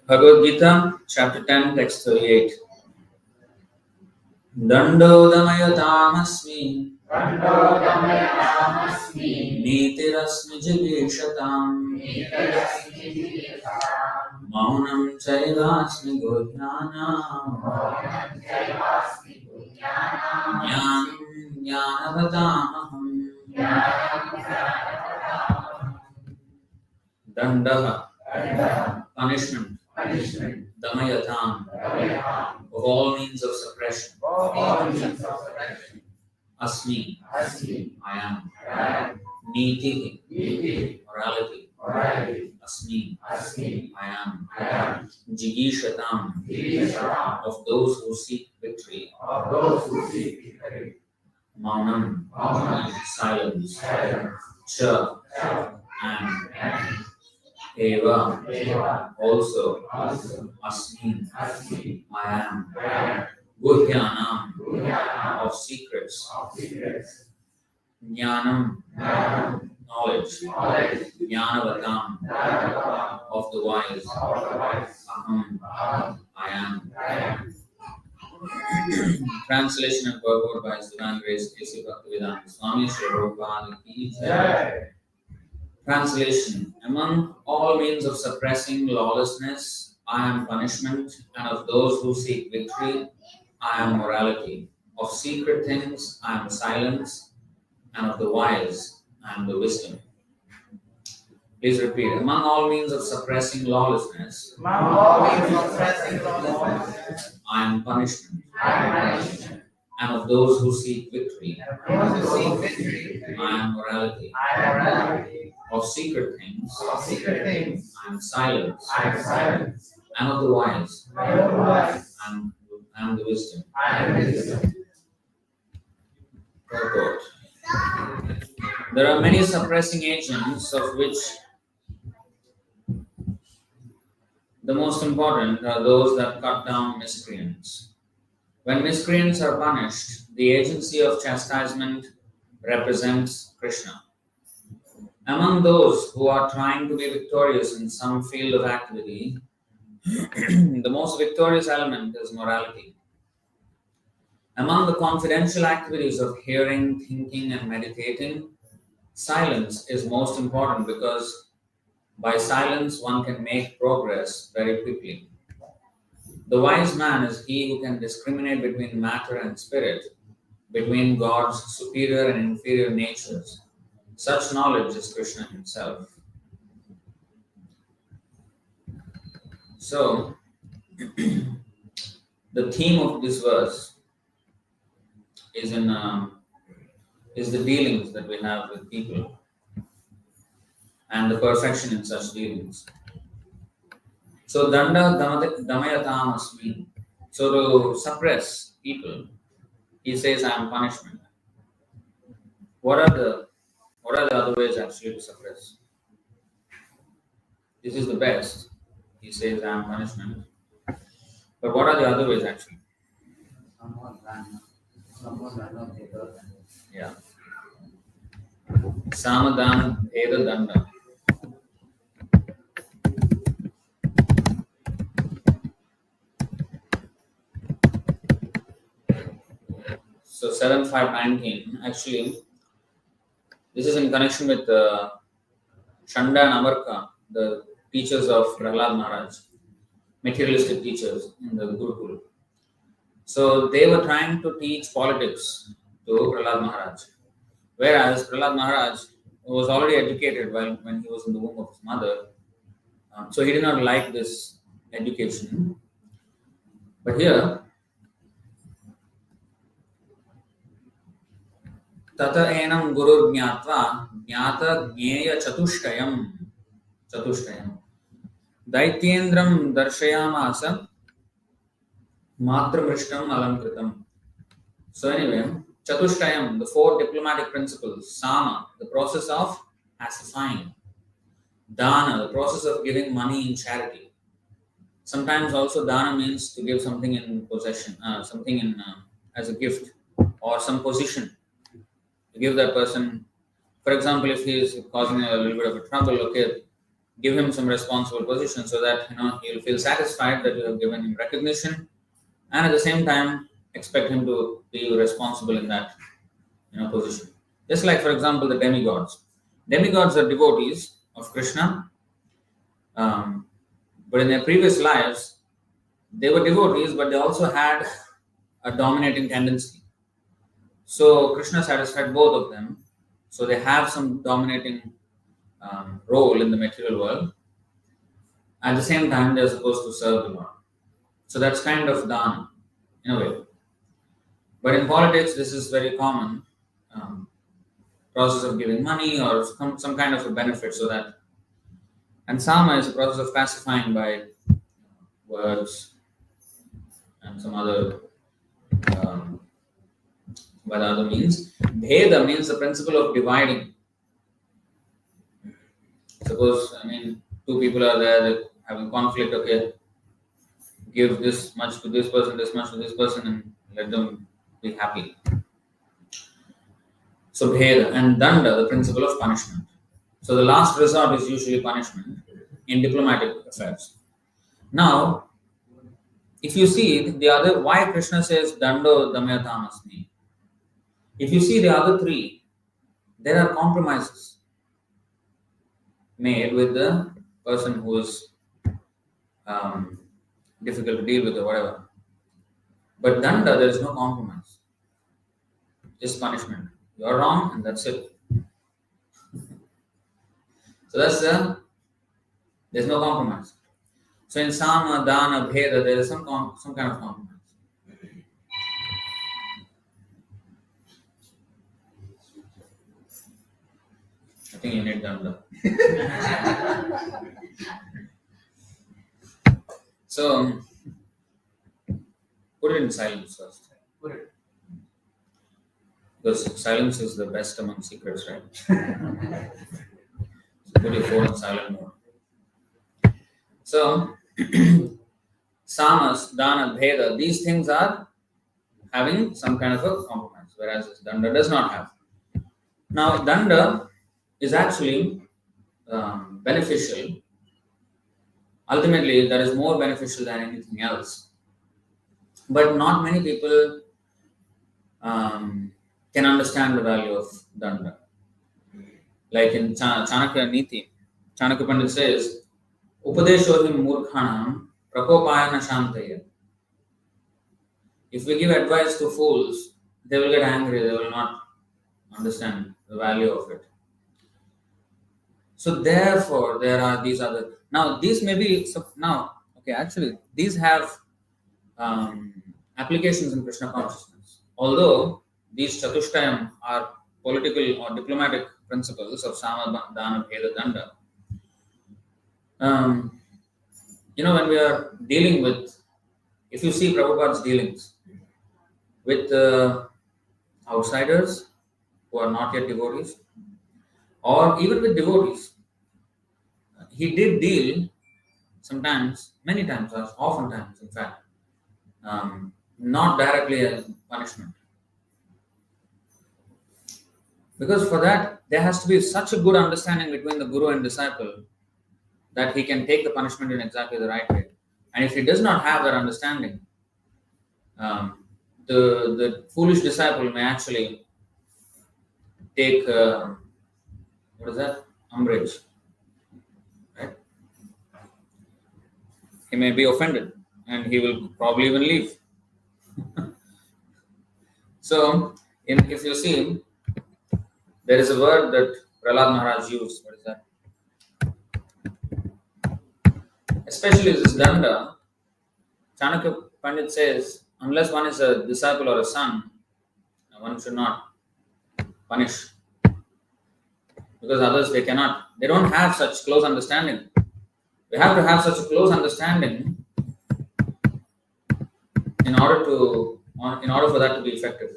Bhagavad Gita, chapter 10, text 38. Dando damayatam asmi nitirasmi jigishatam maunam chaivasmi gujnanam jnanam jnanavatamaham. Dandaha, punishment. Damayatam, of all means of suppression. Asmi, I am. Niti, morality. Asmi, I am. Jigishatam, of those who seek victory. Maunam, silence. Cha, and. Eva, also. Asmi, I am. Guhyanam, of secrets. Jnanam, knowledge. Jnanavatam, of the wise. Aham, I am. Translation and purport by His Divine Grace Kṛṣṇa Bhaktivedanta Swami Sri Prabhupada Ki Jai. Translation: among all means of suppressing lawlessness, I am punishment, and of those who seek victory, I am morality. Of secret things, I am silence, and of the wise, I am the wisdom. Please repeat. Among all means of suppressing lawlessness, I am punishment, and of those who seek victory, I am morality. Of secret things, I am silence, and of the wise, I am the wisdom. Purport. There are many suppressing agents, of which the most important are those that cut down miscreants. When miscreants are punished, the agency of chastisement represents Kṛṣṇa. Among those who are trying to be victorious in some field of activity, the most victorious element is morality. Among the confidential activities of hearing, thinking, and meditating, silence is most important because by silence one can make progress very quickly. The wise man is he who can discriminate between matter and spirit, between God's superior and inferior natures. Such knowledge is Kṛṣṇa himself. So, the theme of this verse is the dealings that we have with people and the perfection in such dealings. So, danda damayatam asmi. So, to suppress people, he says, I am punishment. What are the other ways actually to suppress? This is the best. He says, I am punishment. But what are the other ways actually? Yeah. Samadana Bheda Danda. So 7.5.19, actually, this is in connection with Chanda and Amarka, the teachers of Prahlad Maharaj, materialistic teachers in the Gurukul. So they were trying to teach politics to Prahlad Maharaj, whereas Prahlad Maharaj was already educated when he was in the womb of his mother. So he did not like this education. But here, Tata enam guru jnatva jnata jnaya chatushtayam Daityendram darshayamasa matramrishtam alankritam. So anyway, chatushtayam, the four diplomatic principles. Sama, the process of pacifying. Dana, the process of giving money in charity. Sometimes also dana means to give something in possession, something in as a gift, or some position. To give that person, for example, if he is causing a little bit of a trouble, okay, give him some responsible position so that he'll feel satisfied that you have given him recognition, and at the same time expect him to be responsible in that position. Just like, for example, the demigods. Demigods are devotees of Krishna, but in their previous lives, they were devotees, but they also had a dominating tendency. So Krishna satisfied both of them. So they have some dominating role in the material world. At the same time, they're supposed to serve the Lord. So that's kind of dana, in a way. But in politics, this is very common. Process of giving money or some kind of a benefit, so that. And sama is a process of pacifying by words and some other by the other means. Bheda means the principle of dividing. Suppose, two people are there that having conflict. Okay, give this much to this person, this much to this person, and let them be happy. So bheda, and danda, the principle of punishment. So the last resort is usually punishment in diplomatic affairs. Now, if you see the other, why Krishna says dando damyatam asmi? If you see the other three, there are compromises made with the person who is difficult to deal with or whatever. But danda, there is no compromise. Just punishment. You are wrong, and that's it. So there's no compromise. So in sama, dana, bheda, there is some kind of compromise. I think you need danda. So put it in silence first. Put it. Because silence is the best among secrets, right? So put your phone in silent mode. So, samas, dana, bheda, these things are having some kind of a compromise, whereas this danda does not have. Now, danda is actually beneficial. Ultimately, that is more beneficial than anything else. But not many people can understand the value of danda. Like in Chanakya Niti, Chanakya Pandit says, Upadeshodhim murkhanam prakopayana shantaya. If we give advice to fools, they will get angry, they will not understand the value of it. So therefore, there are these other. Now, these may be, these have applications in Krishna consciousness. Although these chatushtayam are political or diplomatic principles of sama, dana, bheda, danda. When we are dealing with, if you see Prabhupada's dealings with outsiders who are not yet devotees, or even with devotees, he did deal sometimes, many times, or oftentimes, in fact, not directly as punishment. Because for that, there has to be such a good understanding between the guru and disciple that he can take the punishment in exactly the right way. And if he does not have that understanding, the foolish disciple may actually take, umbrage. Right? He may be offended and he will probably even leave. So, if you see, there is a word that Prahlad Maharaj used. What is that? Especially this danda, Chanakya Pandit says, unless one is a disciple or a son, one should not punish. Because others, they don't have such close understanding. We have to have such a close understanding in order for that to be effective.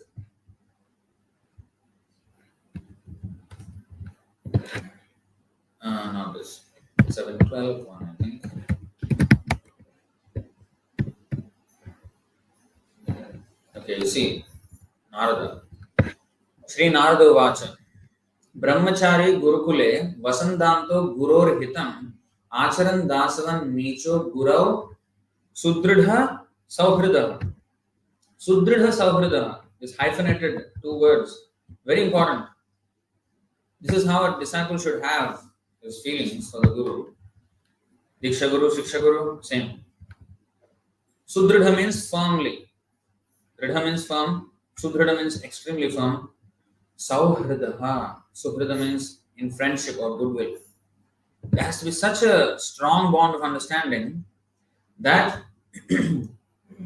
Not this. 7:12, one, I think. Okay, you see, Narada. Sri Narada Vacha. Brahmachari Gurukule Vasandanto Guror Hitam Acharan dasavan nicho gurau sudridha sauhridaha. Sudridha sauhridaha is hyphenated, two words. Very important. This is how a disciple should have his feelings for the Guru. Diksha Guru, Shiksha Guru, same. Sudridha means firmly. Dridha means firm. Sudridha means extremely firm. Sauhridaha. Suhridha means in friendship or goodwill. There has to be such a strong bond of understanding that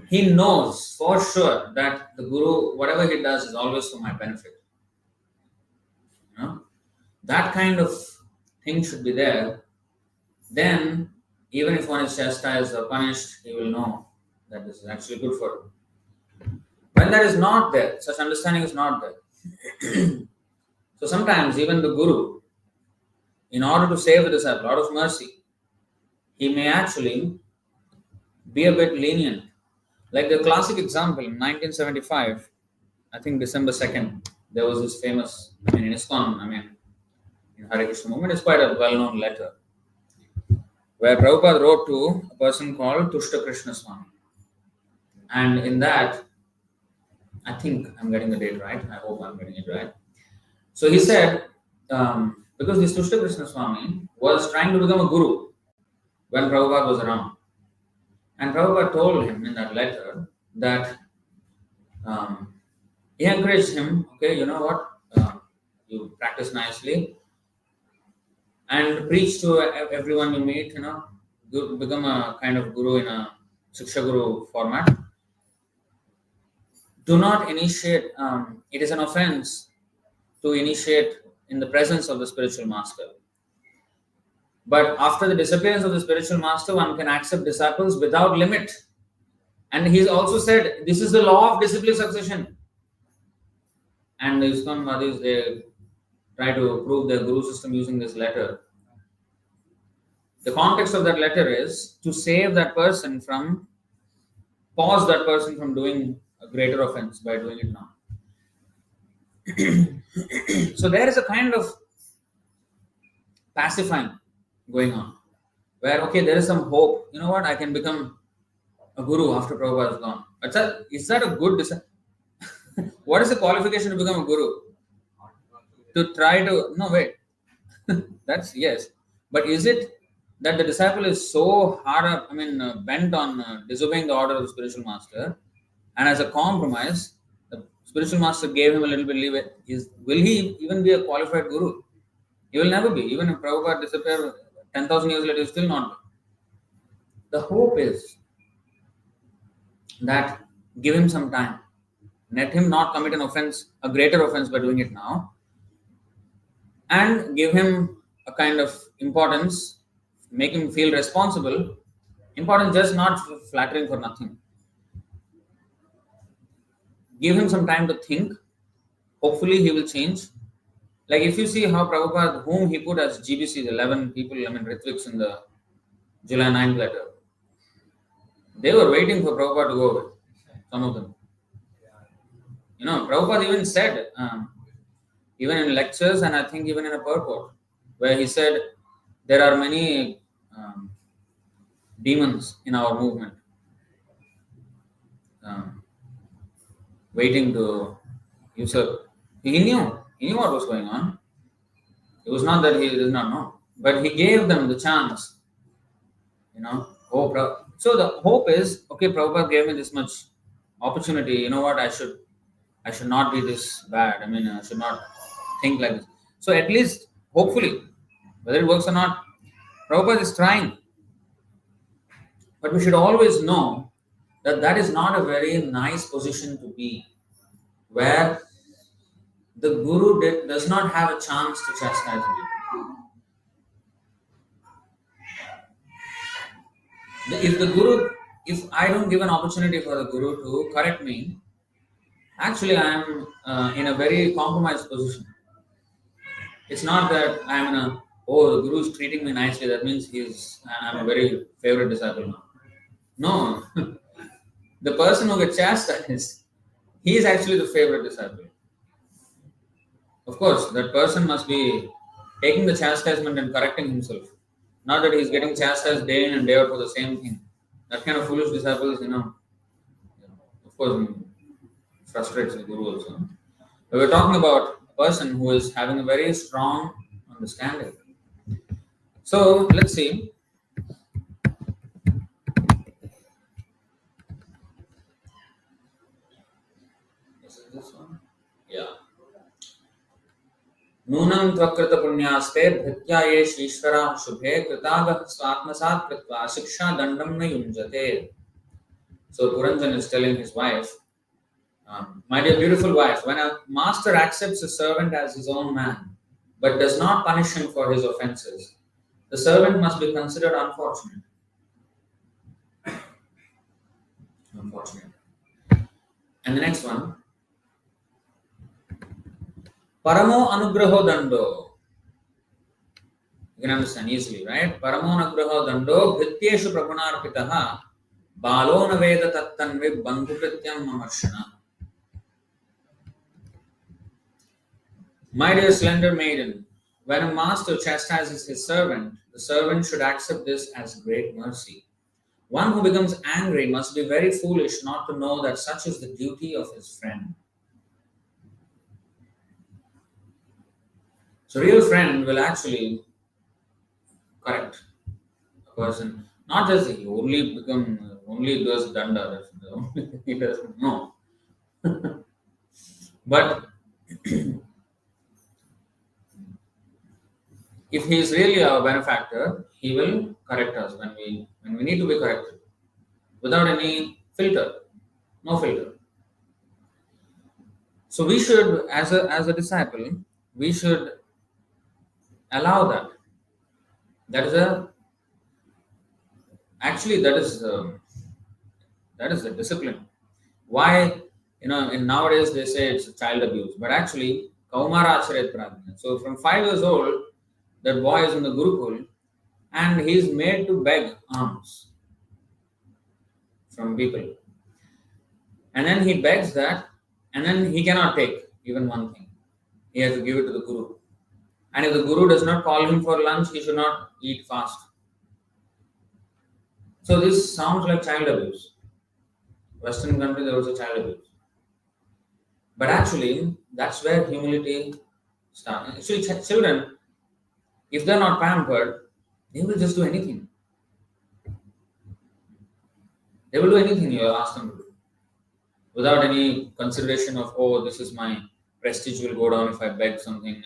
he knows for sure that the Guru, whatever he does, is always for my benefit. You know? That kind of thing should be there. Then, even if one is chastised or punished, he will know that this is actually good for him. When that is not there, such understanding is not there. So sometimes even the Guru, in order to save the disciple out of mercy, he may actually be a bit lenient. Like the classic example in 1975, I think December 2nd, there was this famous, in ISKCON, in Hare Krishna movement, it's quite a well-known letter where Prabhupada wrote to a person called Kṛṣṇa Swami. And in that, I think I'm getting the date right. I hope I'm getting it right. So he said, because this Kṛṣṇa Swami was trying to become a guru when Prabhupada was around. And Prabhupada told him in that letter that he encouraged him, okay, you know what, you practice nicely and preach to everyone you meet, become a kind of guru in a Shiksha Guru format. Do not initiate, it is an offense to initiate in the presence of the spiritual master. But after the disappearance of the spiritual master, one can accept disciples without limit. And he's also said, this is the law of disciplic succession. And the ISKCON Madhis, they try to prove their guru system using this letter. The context of that letter is to save that person from, pause that person from doing a greater offense by doing it now. So there is a kind of pacifying going on, where, okay, there is some hope. You know what? I can become a guru after Prabhupada is gone. Is that a good decision? What is the qualification to become a guru? To try to, no, wait. That's, yes. But is it that the disciple is so hard up, bent on disobeying the order of the spiritual master, and as a compromise, the spiritual master gave him a little bit leeway? Will he even be a qualified guru? He will never be. Even if Prabhupada disappeared 10,000 years later, he will still not be. The hope is that give him some time. Let him not commit an offense, a greater offense by doing it now. And give him a kind of importance, make him feel responsible. Important, just not flattering for nothing. Give him some time to think. Hopefully he will change. Like if you see how Prabhupada, whom he put as GBCs, 11 people, Ritviks in the July 9th letter, they were waiting for Prabhupada to go away, some of them. Prabhupada even said, even in lectures and I think even in a purport, where he said, there are many demons in our movement waiting to usurp. He knew what was going on. It was not that he did not know, but he gave them the chance. So the hope is, okay, Prabhupada gave me this much opportunity. You know what? I should not be this bad. I should not think like this. So at least, hopefully, whether it works or not, Prabhupada is trying. But we should always know that that is not a very nice position to be, where the Guru does not have a chance to chastise me. If I don't give an opportunity for the Guru to correct me, actually I am in a very compromised position. It's not that I'm in the Guru is treating me nicely, that means I'm a very favorite disciple now. No. The person who gets chastised, he is actually the favorite disciple. Of course, that person must be taking the chastisement and correcting himself. Not that he's getting chastised day in and day out for the same thing. That kind of foolish disciples, of course, frustrates the guru also. But we're talking about a person who is having a very strong understanding. So let's see. Is it this one? Yeah. नूनं त्वकृत पुण्यास्ते भृत्या ये ईश्वरा शुभे कृतागः स्वात्मसात् कृत्वा शिक्षा दंडं न युञ्जते. So Puranjan is telling his wife, my dear beautiful wife, when a master accepts a servant as his own man, but does not punish him for his offences, the servant must be considered unfortunate. Unfortunate. And the next one, Paramo anugraho dando. You can understand easily, right? Paramo anugraho dando bhrityeshu pragunarpitaha balo naveda tattanve bandhukrityam mamarshana. My dear slender maiden, when a master chastises his servant, the servant should accept this as great mercy. One who becomes angry must be very foolish not to know that such is the duty of his friend. So, real friend will actually correct a person. Not just he only does danda, that's the only thing he does. No. But if he is really our benefactor, he will correct us when we need to be corrected, without any filter, no filter. So we should, as a disciple, we should allow that. That is a discipline. Why, in nowadays they say it's child abuse, but actually Kaumara Acharet Prajna. So from 5 years old, that boy is in the Gurukul and he is made to beg alms from people. And then he begs that, and then he cannot take even one thing. He has to give it to the Guru. And if the Guru does not call him for lunch, he should not eat fast. So this sounds like child abuse. Western country, there was a child abuse. But actually, that's where humility starts. Actually, children, if they're not pampered, they will just do anything. They will do anything you ask them to do. Without any consideration of, this is my prestige will go down if I beg something,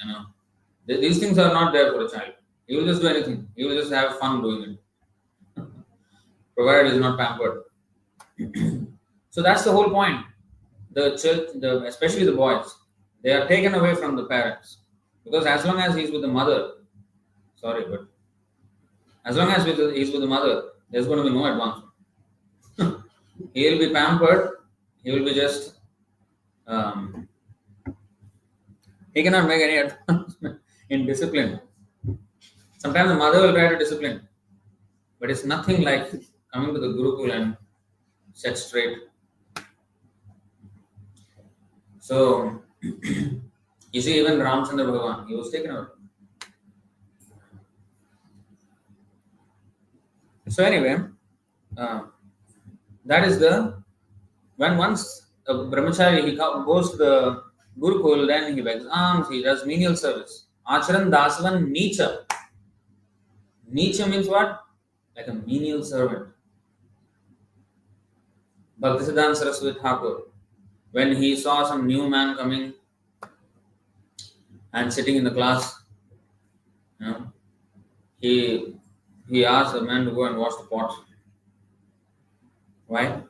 These things are not there for a child. He will just do anything. He will just have fun doing it. Provided he is not pampered. So that's the whole point. The children, especially the boys, they are taken away from the parents. Because as long as he's with the mother, as long as he's with the mother, there's going to be no advancement. He will be pampered. He will be just, he cannot make any advancement in discipline. Sometimes the mother will try to discipline, but it's nothing like coming to the Gurukul and set straight. So, you see, even Ramchandra Bhagavan, he was taken out. So anyway, that is when once a brahmachari, he goes to the Gurukul, then he begs alms, he does menial service. Acharan dasavan nicha. Nicha means what? Like a menial servant. Bhaktisiddhanta Saraswati Thakur, when he saw some new man coming and sitting in the class, he asked the man to go and wash the pots. Why?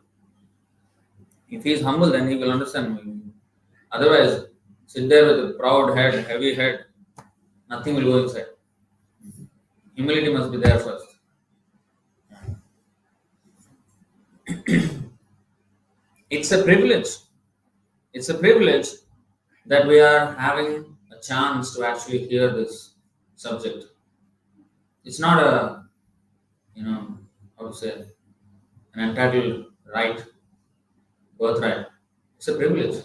If he is humble, then he will understand. Otherwise, sit there with a proud head, heavy head, nothing will go inside. Humility must be there first. It's a privilege. It's a privilege that we are having a chance to actually hear this subject. It's not a, how to say, an entitled right, birthright. It's a privilege.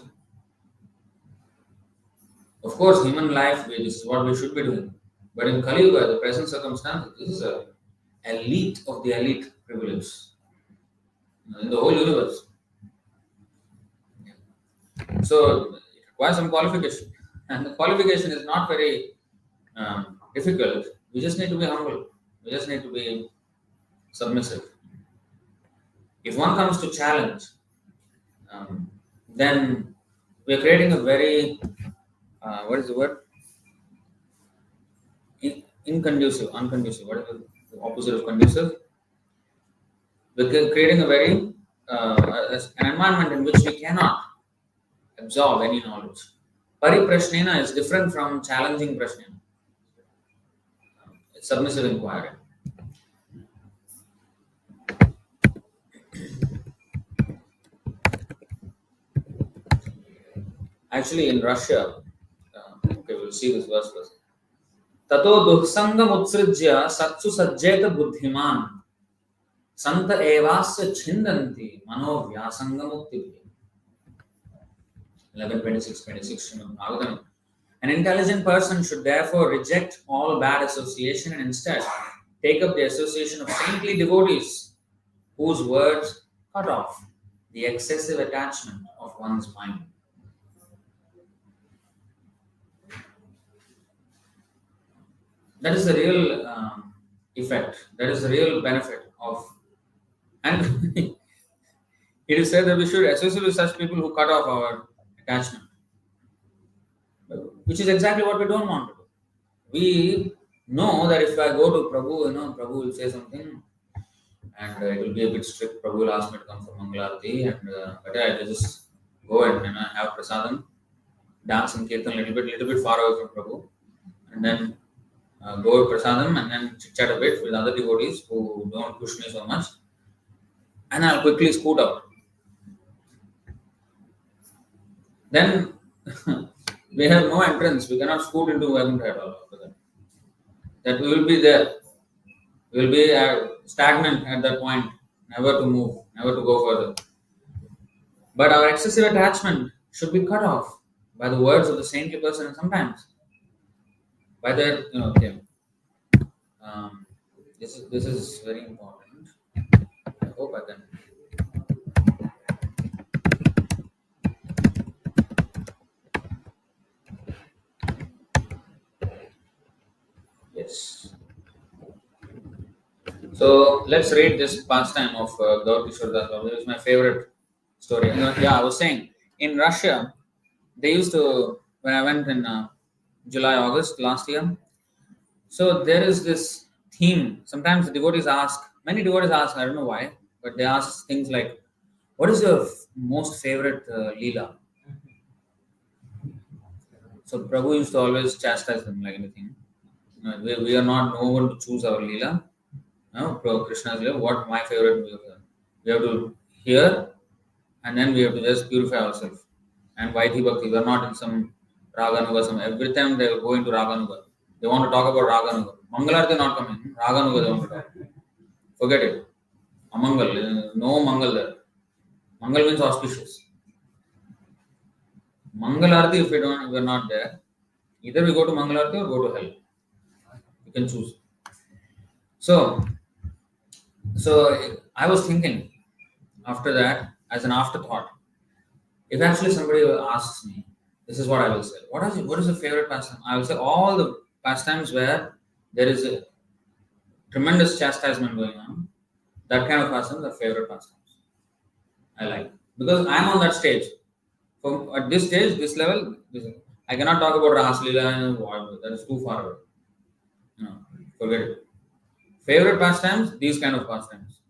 Of course, human life, this is what we should be doing. But in Kali Yuga, the present circumstances, this is a elite of the elite privilege in the whole universe. So it requires some qualification, and the qualification is not very difficult. We just need to be humble. We just need to be submissive. If one comes to challenge, then we are creating a very what is the word? Inconducive, unconducive. What is the opposite of conducive? We're creating a very an environment in which we cannot absorb any knowledge. Pariprashnena is different from challenging prashnena. It's submissive inquiry. Actually, in Russia, okay, we'll see this verse first. Tato duhsangam utsrijya satsu sajjeta buddhiman santa evasya chindanti mano vyasangam uktibhi. 11:26 Bhagavatam. An intelligent person should therefore reject all bad association and instead take up the association of saintly devotees whose words cut off the excessive attachment of one's mind. That is the real effect. That is the real benefit of. And it is said that we should associate with such people who cut off our attachment, which is exactly what we don't want to do. We know that if I go to Prabhu, Prabhu will say something and it will be a bit strict. Prabhu will ask me to come for Mangalarti, and but I will just go and have prasadam, dance and kirtan a little bit far away from Prabhu, and then go with prasadam and then chit chat a bit with other devotees who don't push me so much, and I'll quickly scoot out. Then we have no entrance. We cannot scoot into Vaikuntha at all after that. That we will be there. We will be stagnant at that point, never to move, never to go further. But our excessive attachment should be cut off by the words of the saintly person, and sometimes by their, okay. This is very important. I hope I can. Yes. So let's read this pastime of Gaur Kishore Das Babu. It is my favorite story. I was saying in Russia, they used to, when I went in July, August last year. So there is this theme. Sometimes many devotees ask, I don't know why, but they ask things like, what is your most favorite Leela? So Prabhu used to always chastise them like anything. We are not no one to choose our Leela. No, Kṛṣṇa's Leela, what my favorite Leela. We have to hear and then we have to just purify ourselves. And Vaidhi Bhakti, we are not in some Raganuga. Every time they will go into Raganuga. They want to talk about Raganuga. Mangalarti not coming. Raganuga they want to talk. Forget it. Amangal. No Mangal there. Mangal means auspicious. Mangalarti, if we are not there, either we go to Mangalarti or go to hell. You can choose. So I was thinking after that, as an afterthought, if actually somebody asks me, this is what I will say. What is your favorite pastime? I will say all the pastimes where there is a tremendous chastisement going on. That kind of pastimes are favorite pastimes. I like. Because I am on that stage. At this stage, this level, I cannot talk about Ras Leela and whatever. That is too far away. No, forget it. Favorite pastimes, these kind of pastimes.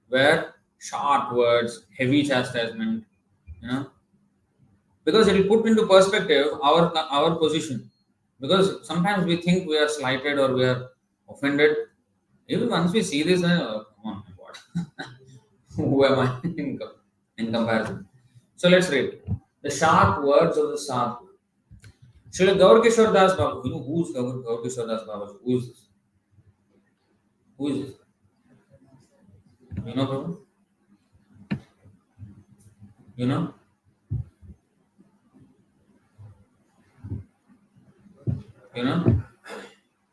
Where sharp words, heavy chastisement, because it will put into perspective our position. Because sometimes we think we are slighted or we are offended. Even once we see this, come on, what? Who am I in comparison? So let's read. The sharp words of the sadhu. Srila Gaur Kishore Das Babu. You know who's Gaur Kishore Das Babu? Who is this? Who is this? You know, Prabhu? You know? You know?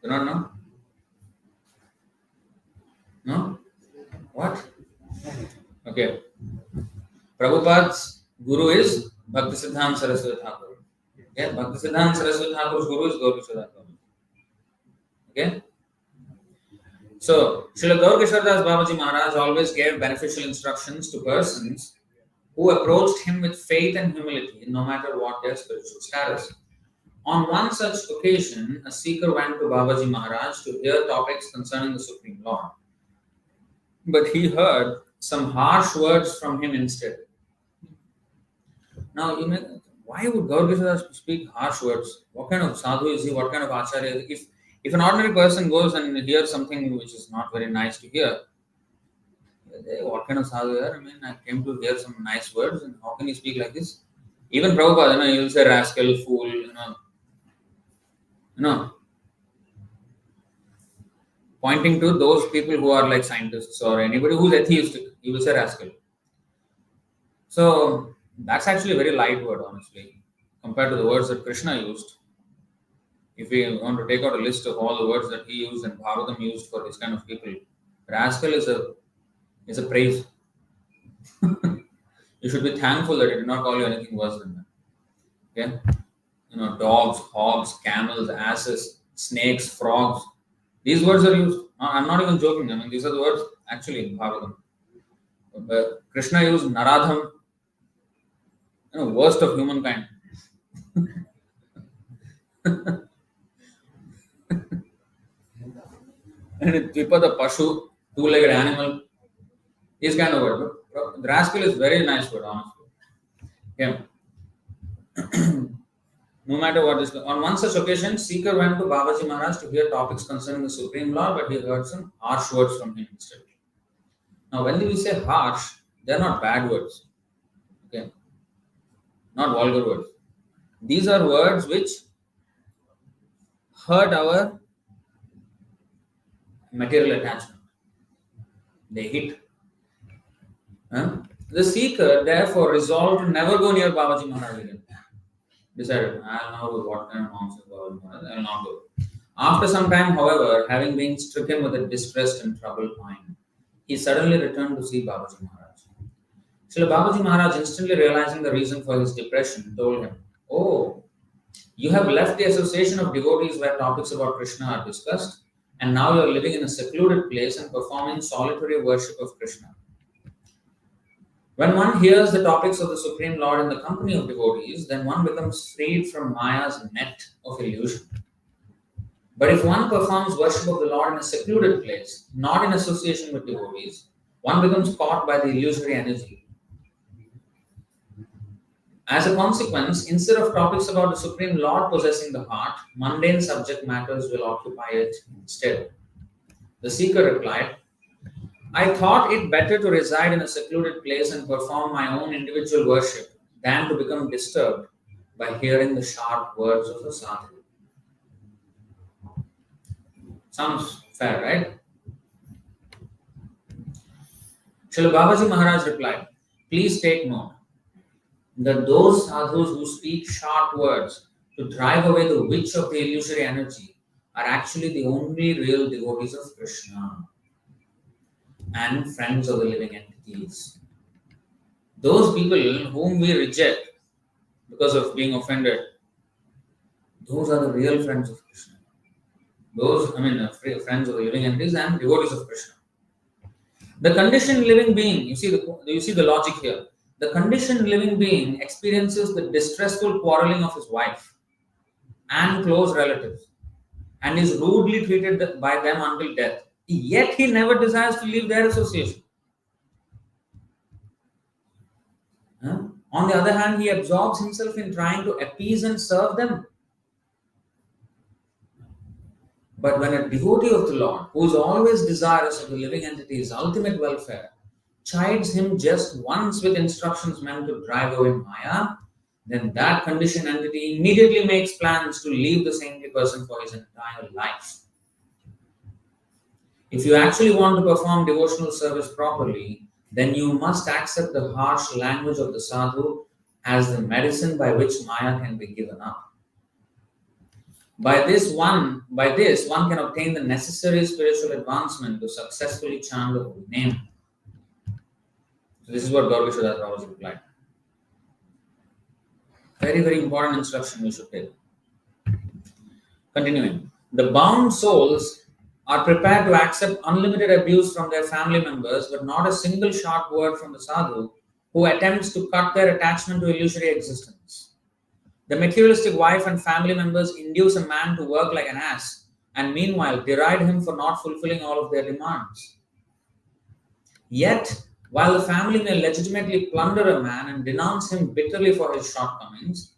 You don't know? Okay. Prabhupada's guru is Bhaktisiddhanta Saraswati Thakur. Okay. Bhaktisiddhanta Saraswati Thakur's guru is Gaur Kishore Das Babaji. Okay. So, Srila Gaur Kishore Das Babaji Maharaj always gave beneficial instructions to persons who approached him with faith and humility, no matter what their spiritual status. On one such occasion, a seeker went to Babaji Maharaj to hear topics concerning the Supreme Lord. But he heard some harsh words from him instead. Now, you may, why would Gaur Kishore speak harsh words? What kind of sadhu is he? What kind of acharya is he? If an ordinary person goes and hears something which is not very nice to hear, what kind of sadhu are? I mean, I came to hear some nice words, and how can he speak like this? Even Prabhupada, he will say rascal, fool, pointing to those people who are like scientists or anybody who's atheistic, he will say rascal. So that's actually a very light word, honestly, compared to the words that Kṛṣṇa used. If we want to take out a list of all the words that he used and Bhagavatam used for this kind of people, rascal is a praise. You should be thankful that he did not call you anything worse than that. Okay? Dogs, hogs, camels, asses, snakes, frogs. These words are used. I'm not even joking. I mean, these are the words actually in Bhagavatam. But Kṛṣṇa used Naradham, worst of humankind. And Dvipada Pashu, two-legged animal, these kind of words. But rascal is very nice word, honestly. Okay. No matter what is on one such occasion, seeker went to Babaji Maharaj to hear topics concerning the Supreme Lord, but he heard some harsh words from him instead. Now, when we say harsh, they are not bad words. Okay. Not vulgar words. These are words which hurt our material attachment. They hit. The seeker therefore resolved to never go near Babaji Maharaj again. Decided, I will not do what kind of nonsense Babaji Maharaj, I will not do. After some time, however, having been stricken with a distressed and troubled mind, he suddenly returned to see Babaji Maharaj. Srila Babaji Maharaj, instantly realizing the reason for his depression, told him, "Oh, you have left the association of devotees where topics about Kṛṣṇa are discussed, and now you are living in a secluded place and performing solitary worship of Kṛṣṇa. When one hears the topics of the Supreme Lord in the company of devotees, then one becomes freed from Maya's net of illusion. But if one performs worship of the Lord in a secluded place, not in association with devotees, one becomes caught by the illusory energy. As a consequence, instead of topics about the Supreme Lord possessing the heart, mundane subject matters will occupy it instead." The seeker replied, "I thought it better to reside in a secluded place and perform my own individual worship than to become disturbed by hearing the sharp words of a sadhu." Sounds fair, right? Srila Babaji Maharaj replied, "Please take note that those sadhus who speak sharp words to drive away the witch of the illusory energy are actually the only real devotees of Kṛṣṇa and friends of the living entities. Those people whom we reject because of being offended, those are the real friends of Kṛṣṇa. Friends of the living entities and devotees of Kṛṣṇa. The conditioned living being, you see the logic here. The conditioned living being experiences the distressful quarreling of his wife and close relatives and is rudely treated by them until death. Yet he never desires to leave their association. On the other hand, he absorbs himself in trying to appease and serve them. But when a devotee of the Lord, who is always desirous of the living entity's ultimate welfare, chides him just once with instructions meant to drive away Maya, then that conditioned entity immediately makes plans to leave the saintly person for his entire life. If you actually want to perform devotional service properly, then you must accept the harsh language of the sadhu as the medicine by which Maya can be given up. By this one can obtain the necessary spiritual advancement to successfully chant the holy name." This is what Gauri Shuddhas was replied. Very, very important instruction we should take. Continuing. The bound souls are prepared to accept unlimited abuse from their family members, but not a single sharp word from the sadhu who attempts to cut their attachment to illusory existence. The materialistic wife and family members induce a man to work like an ass and meanwhile deride him for not fulfilling all of their demands. Yet, while the family may legitimately plunder a man and denounce him bitterly for his shortcomings,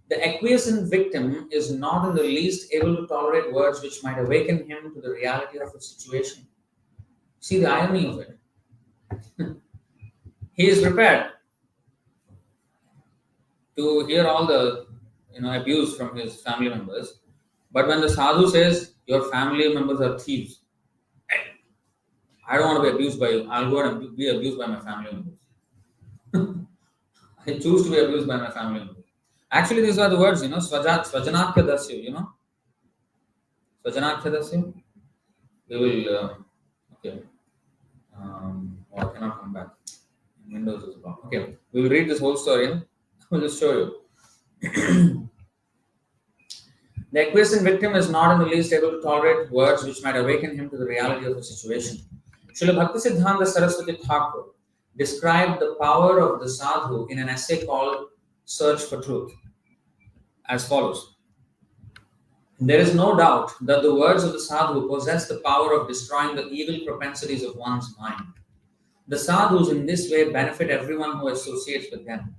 the acquiescent victim is not in the least able to tolerate words which might awaken him to the reality of the situation. See the irony of it. He is prepared to hear all the abuse from his family members, but when the sadhu says your family members are thieves, I don't want to be abused by you. I'll go and be abused by my family members. I choose to be abused by my family members. Actually, these are the words, Svajanatya dasya, Svajanatya dasya. We will, okay. I cannot come back. Windows is blocked. Okay, we will read this whole story. I will just show you. The acquiescent victim is not in the least able to tolerate words which might awaken him to the reality of the situation. Srila Bhaktisiddhanta Saraswati Thakur described the power of the sadhu in an essay called Search for Truth as follows. There is no doubt that the words of the sadhu possess the power of destroying the evil propensities of one's mind. The sadhus in this way benefit everyone who associates with them.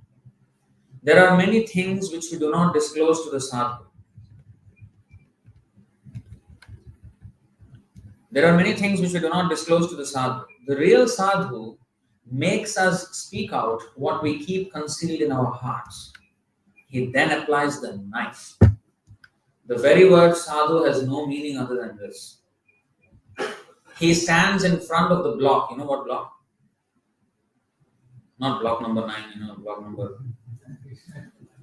There are many things which we do not disclose to the sadhu. There are many things which we do not disclose to the sadhu. The real sadhu makes us speak out what we keep concealed in our hearts. He then applies the knife. The very word sadhu has no meaning other than this. He stands in front of the block. You know what block? Not block number 9, block number.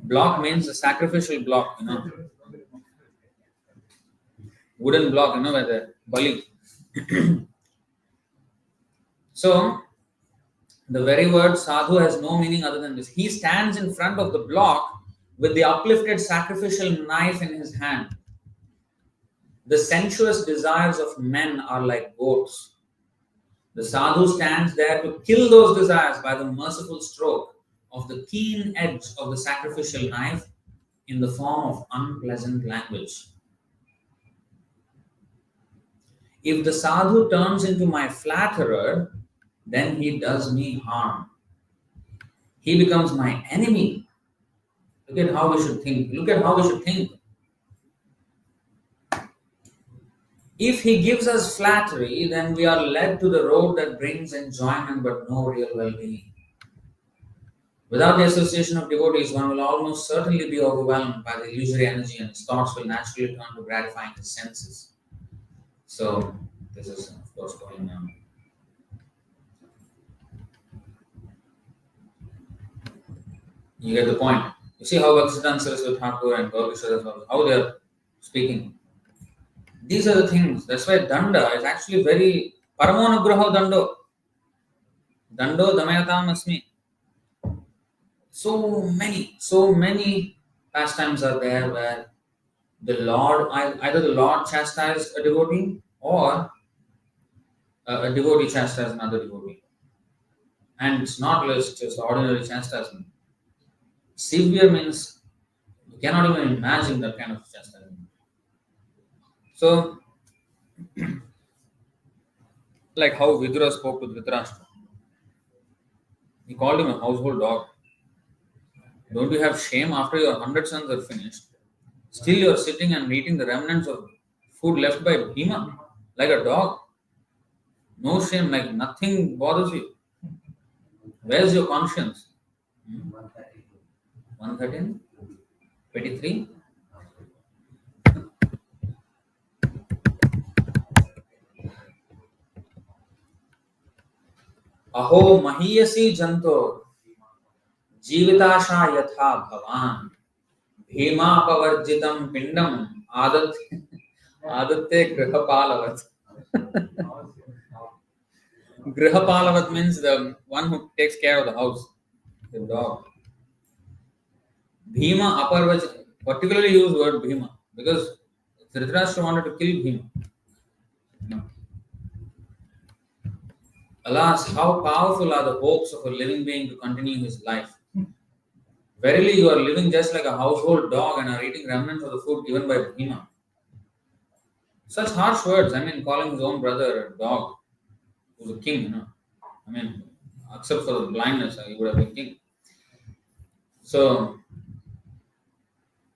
Block means a sacrificial block, Wooden block, where the bali. So, the very word sadhu has no meaning other than this. He stands in front of the block with the uplifted sacrificial knife in his hand. The sensuous desires of men are like goats. The sadhu stands there to kill those desires by the merciful stroke of the keen edge of the sacrificial knife in the form of unpleasant language. If the sadhu turns into my flatterer, then he does me harm. He becomes my enemy. Look at how we should think. If he gives us flattery, then we are led to the road that brings enjoyment but no real well-being. Without the association of devotees, one will almost certainly be overwhelmed by the illusory energy and his thoughts will naturally turn to gratifying his senses. So, this is of course going on. You get the point. You see how Bhaktisiddhanta Saraswati Thakur and Gauri Shuddhas, how they are speaking. These are the things. That's why danda is actually very paramonugraho dando. Dando damayatam asmi. So many pastimes are there where the Lord, either the Lord chastised a devotee or a devotee chastised another devotee. And it's not just ordinary chastisement. Severe means you cannot even imagine that kind of chastisement. So, like how Vidura spoke with Dhritarashtra. He called him a household dog. Don't you have shame after your 100 sons are finished? Still you are sitting and eating the remnants of food left by Bhima, like a dog. No shame, like nothing bothers you. Where's your conscience? 113? 23? Aho mahiyasi janto जीविताशा यथा भवान भीमा पवर्जितम पिंडम आदत आदत्ते गृहपालवत. Grihapalavat means the one who takes care of the house, the dog. Bhima Aparvach particularly used word Bhima because Dhritarashtra wanted to kill Bhima. No. Alas, how powerful are the hopes of a living being to continue his life. Verily, you are living just like a household dog and are eating remnants of the food given by Bhima. Such harsh words, calling his own brother a dog, who's a king, except for the blindness, he would have been king. So,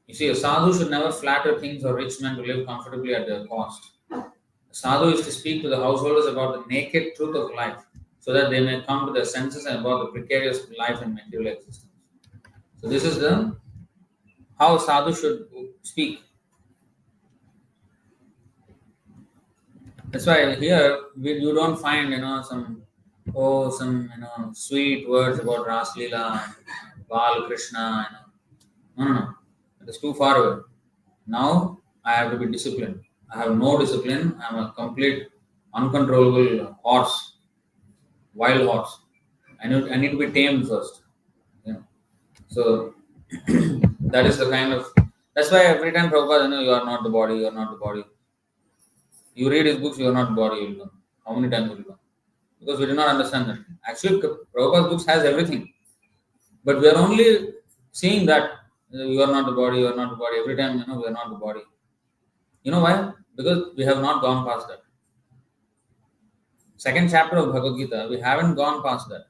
you see, a sadhu should never flatter kings or rich men to live comfortably at their cost. A sadhu is to speak to the householders about the naked truth of life so that they may come to their senses and about the precarious life and material existence. So, this is the how a sadhu should speak. That's why here you don't find some sweet words about Ras Leela, Bal Krishna. No. It is too far away. Now I have to be disciplined. I have no discipline. I am a complete uncontrollable horse, wild horse. I need to be tamed first. Yeah. So that is the kind of. That's why every time Prabhupada, you are not the body. You are not the body. You read his books, you are not the body. You will come. How many times will you come? Because we do not understand that. Actually, Prabhupada's books has everything. But we are only seeing that you are not the body, you are not the body. Every time, we are not the body. You know why? Because we have not gone past that. Second chapter of Bhagavad Gita, we haven't gone past that.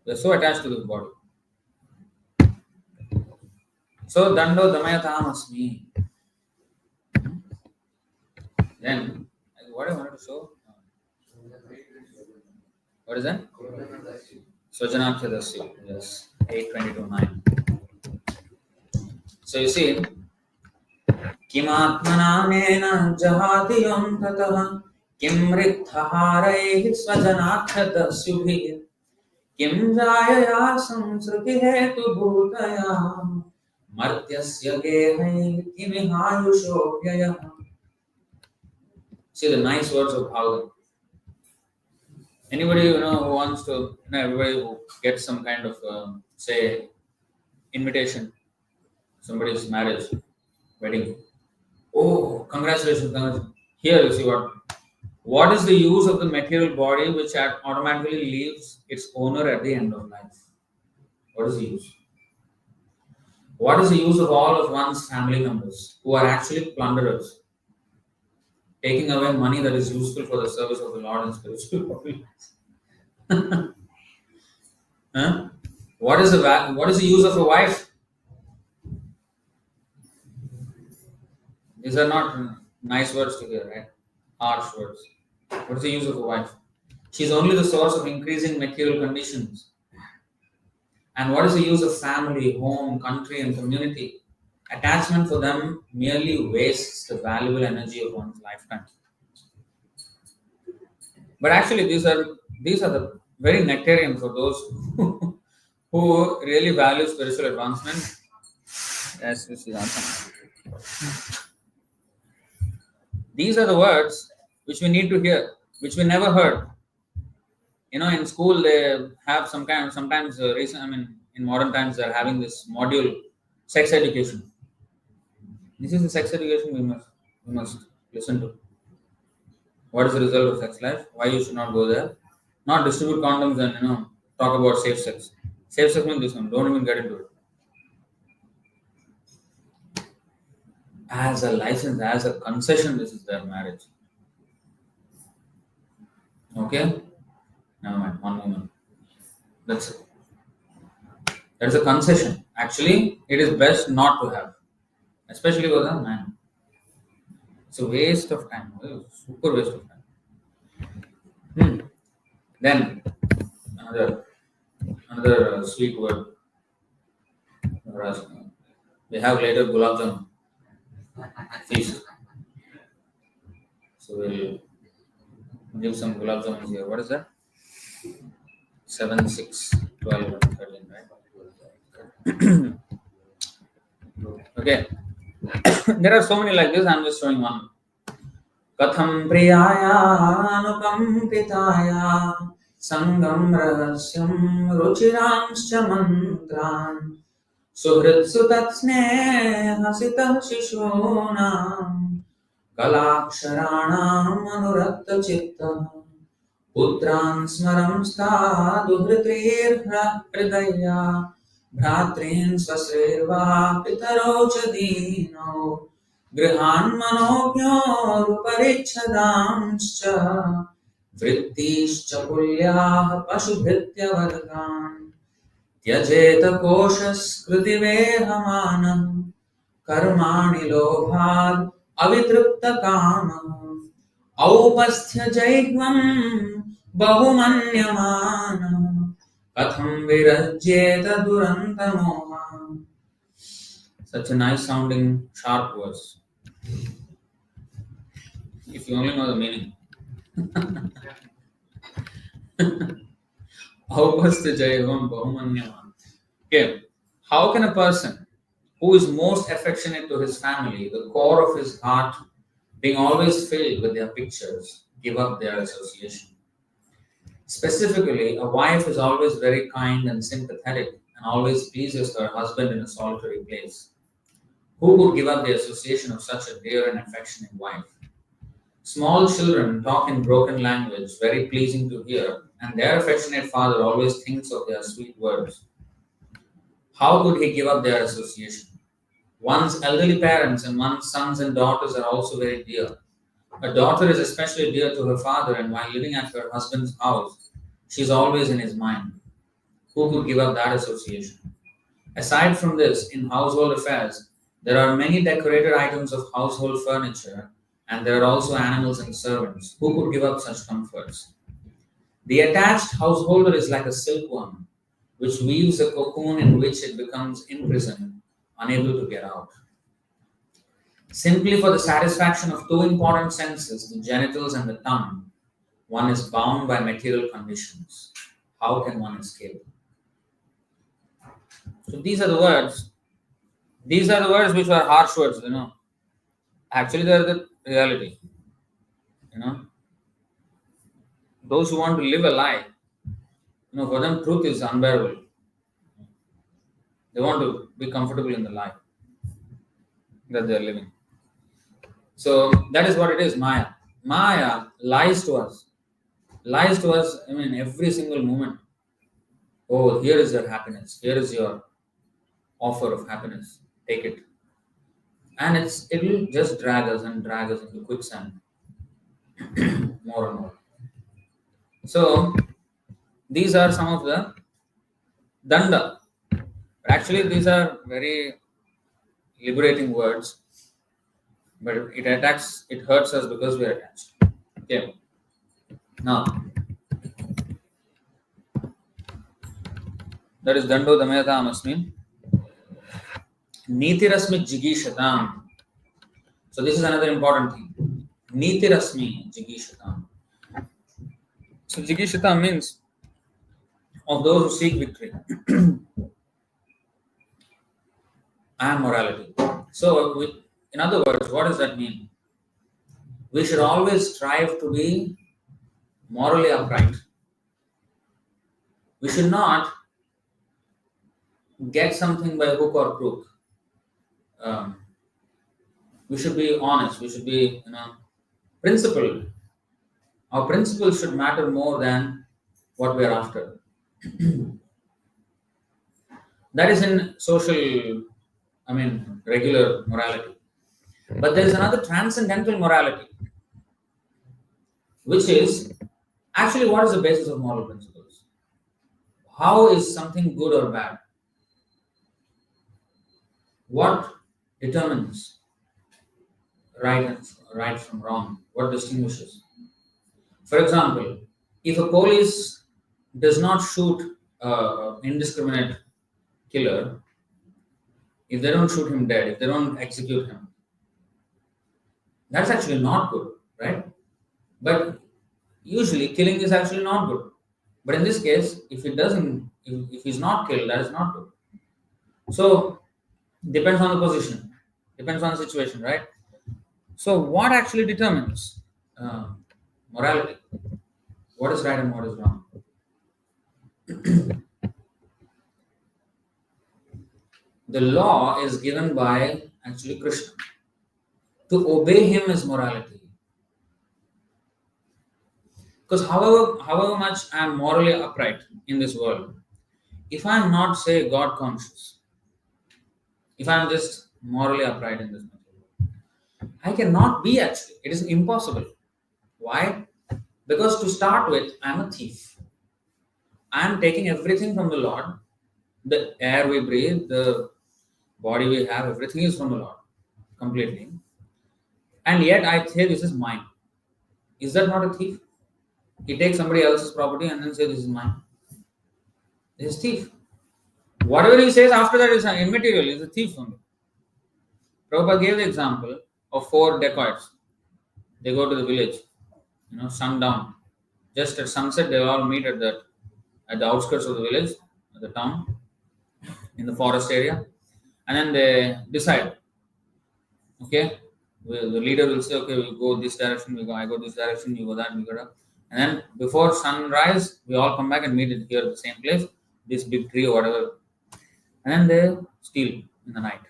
We are so attached to this body. So, Dando Damayatam Asmi. Then, what I wanted to show? What is that? Swajanatya Dasya. Yes. 8:22:9. So you see, Kim Atmananena Jahati Yom Tatah Kim Rikthaharaihi Swajanatya Dasyubhi Kim Jayaya Samsruti Hetu Bhutaya Martyasya Gehai Kimihayushobhyaya. See the nice words of Bhagavad. Anybody who wants to, everybody who gets some kind of say invitation, somebody's marriage, wedding. Oh, congratulations! Here you see what is the use of the material body which automatically leaves its owner at the end of life? What is the use? What is the use of all of one's family members who are actually plunderers, taking away money that is useful for the service of the Lord and spiritual populace? Huh? What is the use of a wife? These are not nice words to hear, right? Harsh words. What is the use of a wife? She is only the source of increasing material conditions. And what is the use of family, home, country, and community? Attachment for them merely wastes the valuable energy of one's lifetime. But actually, these are the very nectarian for those who really value spiritual advancement. Yes, this is awesome. These are the words which we need to hear, which we never heard. In school they have sometimes in modern times they're having this module, sex education. This is the sex education we must listen to. What is the result of sex life? Why you should not go there? Not distribute condoms and talk about safe sex. Safe sex means this one. Don't even get into it. As a license, as a concession, this is their marriage. Okay? Never mind. One moment. That's it. That's a concession. Actually, it is best not to have, especially with a man. It's a waste of time. Super waste of time. Then another sweet word. We have later gulab jamun feast. So we'll give some gulab jamun here. What is that? 7, 6, 12, 13, right? Okay. There are so many like this. I'm just showing one. Katham priyaya anukamkritaya sangam rahasyam ruchiranscha mantran suhritsu tatsnehasitah shishunam kalaksharanam anurakta chitta पुत्रान् स्मरंस्ता दुहृतैर्हृदया भ्रातॄन् स्वश्रेर्वा पितरौ च दीनौ गृहान् मनोज्ञोरुपरिच्छदांश्च वृत्तिश्च कुल्याः पशुभृत्यवर्गान् त्यजेत कोशस्कृतिवेहमानः कर्माणि लोभाद् अवितृप्तकामः औपस्थ्य जैग्वं बहुमन्यमानः कथं विरज्येत दुरन्तमोहः. Such a nice sounding sharp verse. If you only know the meaning. Aupastya jaivam bahumanyamana. Okay. How can a person who is most affectionate to his family, the core of his heart being always filled with their pictures, give up their association? Specifically, a wife is always very kind and sympathetic and always pleases her husband in a solitary place. Who would give up the association of such a dear and affectionate wife? Small children talk in broken language, very pleasing to hear, and their affectionate father always thinks of their sweet words. How could he give up their association? One's elderly parents and one's sons and daughters are also very dear. A daughter is especially dear to her father, and while living at her husband's house, she is always in his mind. Who could give up that association? Aside from this, in household affairs, there are many decorated items of household furniture, and there are also animals and servants. Who could give up such comforts? The attached householder is like a silkworm, which weaves a cocoon in which it becomes imprisoned, unable to get out. Simply for the satisfaction of two important senses, the genitals and the tongue, one is bound by material conditions. How can one escape? So these are the words. These are the words which are harsh words, Actually, they are the reality. Those who want to live a lie, for them truth is unbearable. They want to be comfortable in the lie that they are living. So that is what it is, Maya. Maya lies to us. Lies to us, every single moment. Oh, here is your happiness. Here is your offer of happiness. Take it. And it will just drag us into quicksand. More and more. So these are some of the danda. Actually, these are very liberating words. But it hurts us because we are attached. Okay. Now, that is dando damayatam asmin. Nitirasmi jigishatam. So this is another important thing. Nitirasmi jigishatam. So jigishatam means of those who seek victory. And morality. So in other words, what does that mean? We should always strive to be morally upright. We should not get something by hook or crook. We should be honest. We should be, principled. Our principles should matter more than what we are after. That is in social, regular morality. But there is another transcendental morality, which is actually what is the basis of moral principles? How is something good or bad? What determines right from wrong? What distinguishes? For example, if a police does not shoot indiscriminate killer, if they don't shoot him dead, if they don't execute him, that's actually not good, right? But usually killing is actually not good. But in this case, if he's not killed, that is not good. So depends on the position, depends on the situation, right? So what actually determines morality. What is right and what is wrong? The law is given by actually Krishna. To obey him is morality. Because however much I am morally upright in this world, if I am not, say, God conscious, if I am just morally upright in this world, I cannot be actually. It is impossible. Why? Because to start with, I am a thief. I am taking everything from the Lord. The air we breathe, the body we have, everything is from the Lord completely. And yet I say this is mine. Is that not a thief? He takes somebody else's property and then says this is mine. This is thief. Whatever he says after that is immaterial, is a thief only. Prabhupada gave the example of 4 dacoits. They go to the village, sundown. Just at sunset, they all meet at the outskirts of the village, at the town, in the forest area, and then they decide. Okay, the leader will say, okay, we'll go this direction, I go this direction, you go that, we go that. And then before sunrise, we all come back and meet here at the same place, this big tree or whatever. And then they steal in the night.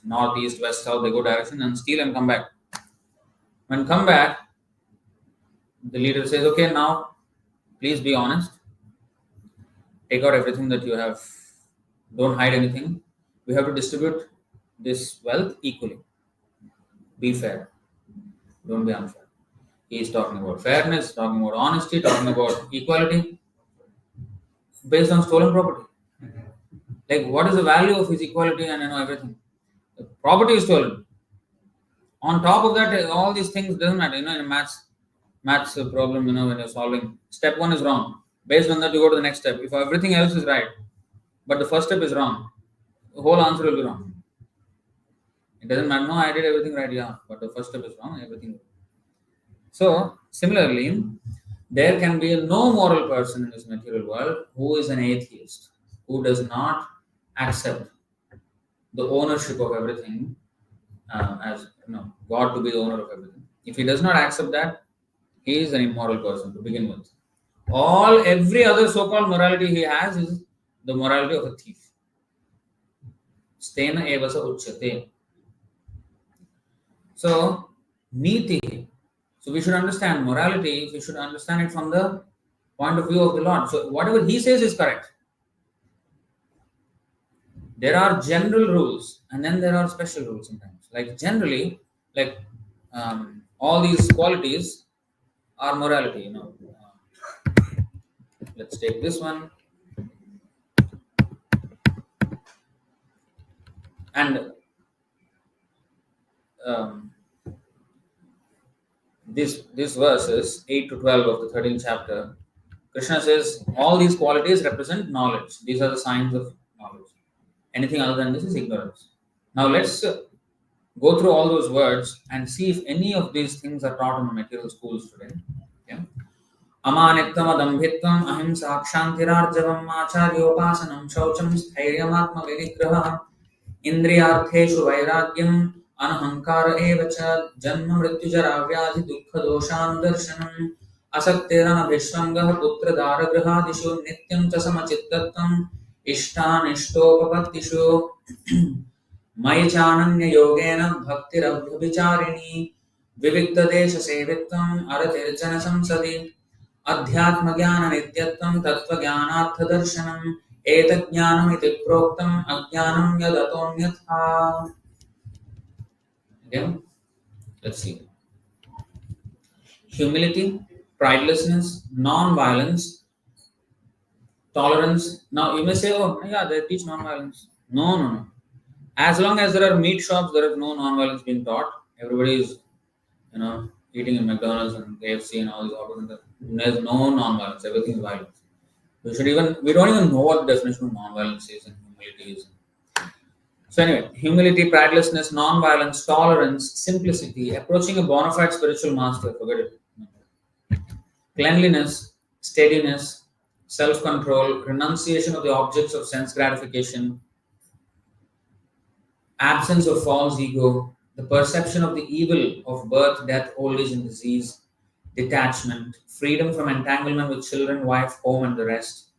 North, east, west, south, they go direction and steal and come back. When come back, the leader says, okay, now please be honest. Take out everything that you have. Don't hide anything. We have to distribute this wealth equally. Be fair. Don't be unfair. He is talking about fairness, talking about honesty, talking about equality based on stolen property. Like, what is the value of his equality and everything? The property is stolen. On top of that, all these things doesn't matter. In a maths problem, when you're solving, step 1 is wrong. Based on that, you go to the next step. If everything else is right, but the first step is wrong, the whole answer will be wrong. It doesn't matter. No, I did everything right, yeah, but the first step is wrong. Everything. So similarly, there can be no moral person in this material world who is an atheist, who does not accept the ownership of everything as God to be the owner of everything. If he does not accept that, he is an immoral person to begin with. Every other so-called morality he has is the morality of a thief. Stena evasa uchyate. So, niti. So we should understand morality, we should understand it from the point of view of the Lord. So whatever he says is correct. There are general rules and then there are special rules sometimes. Like generally, all these qualities are morality, Let's take this one. And this verse is 8 to 12 of the 13th chapter. Krishna says all these qualities represent knowledge. These are the signs of knowledge. Anything other than this is ignorance. Now let's go through all those words and see if any of these things are taught in the material schools today. Okay? Amanittam adambhittam ahimsa kshantirarjavam acharyopasanam shaucham sthairyam vinigraham indriyartheshu vairagyam anahankara evacha janma mrityujara vyadhi dukkha doshan darshanam asaktirana vishwangah putra daragrahadishu nityam cha samachittattam ishtanishtopapatishu मयि चानन्य योगेन भक्तिरभ्यभिचारिणी विविक्तदेश सेवित्वम् अरतिर्जन संसदि अध्यात्म ज्ञान नित्यत्वं तत्त्वज्ञानार्थ दर्शनम् एतज्ज्ञानमिति प्रोक्तम् अज्ञानं यदतोऽन्यथा. Again, let's see. Humility, pridelessness, non-violence, tolerance. Now you may say, oh yeah, they teach non-violence. No. As long as there are meat shops, there is no non-violence being taught. Everybody is, eating in McDonald's and KFC and all these orders. There's no non-violence. Everything is violence. We don't even know what the definition of non-violence is and humility is. So anyway, humility, pridelessness, non-violence, tolerance, simplicity, approaching a bona fide spiritual master, forget it. Cleanliness, steadiness, self-control, renunciation of the objects of sense gratification, absence of false ego, the perception of the evil of birth, death, old age, and disease, detachment, freedom from entanglement with children, wife, home, and the rest,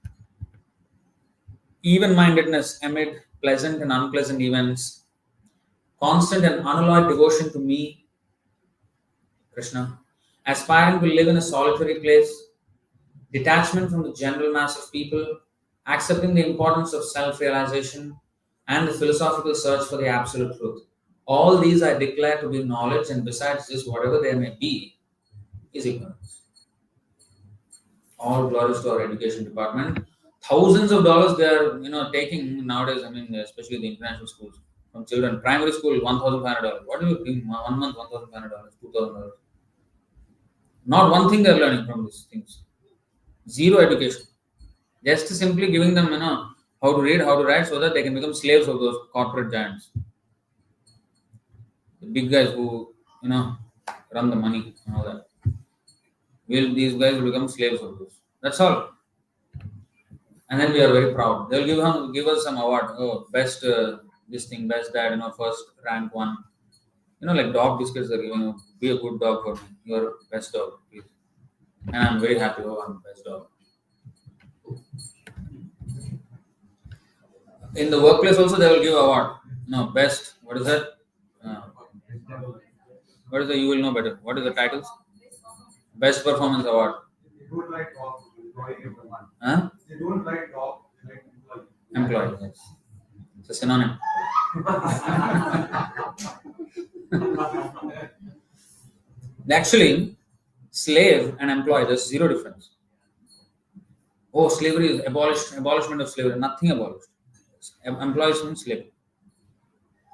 even mindedness amid pleasant and unpleasant events, constant and unalloyed devotion to me, Krishna, aspiring to live in a solitary place, detachment from the general mass of people, accepting the importance of self realization, and the philosophical search for the absolute truth. All these I declare to be knowledge, and besides this, whatever there may be, is ignorance. All glories to our education department. Thousands of dollars they are taking nowadays. I mean, especially the international schools from children. Primary school $1,500. What do you think? 1 month $1,500, $2,000. Not one thing they are learning from these things. Zero education. Just simply giving them how to read, how to write, so that they can become slaves of those corporate giants. The big guys who run the money and all that. These guys will become slaves of those. That's all. And then we are very proud. They'll give us some award. Oh, best this thing, best that, first rank one. Like dog biscuits are giving. Be a good dog for me. You're best dog, please. And I'm very happy. Oh, I'm best dog. In the workplace also they will give award. No, best. What is that? What is the? You will know better. What is the titles? Best performance award. They don't like dogs. Huh? They don't like dogs. They like Employee. Yes. It's a synonym. Actually, slave and employee, there's zero difference. Oh, slavery is abolished. Abolishment of slavery. Nothing abolished. Employees means slave.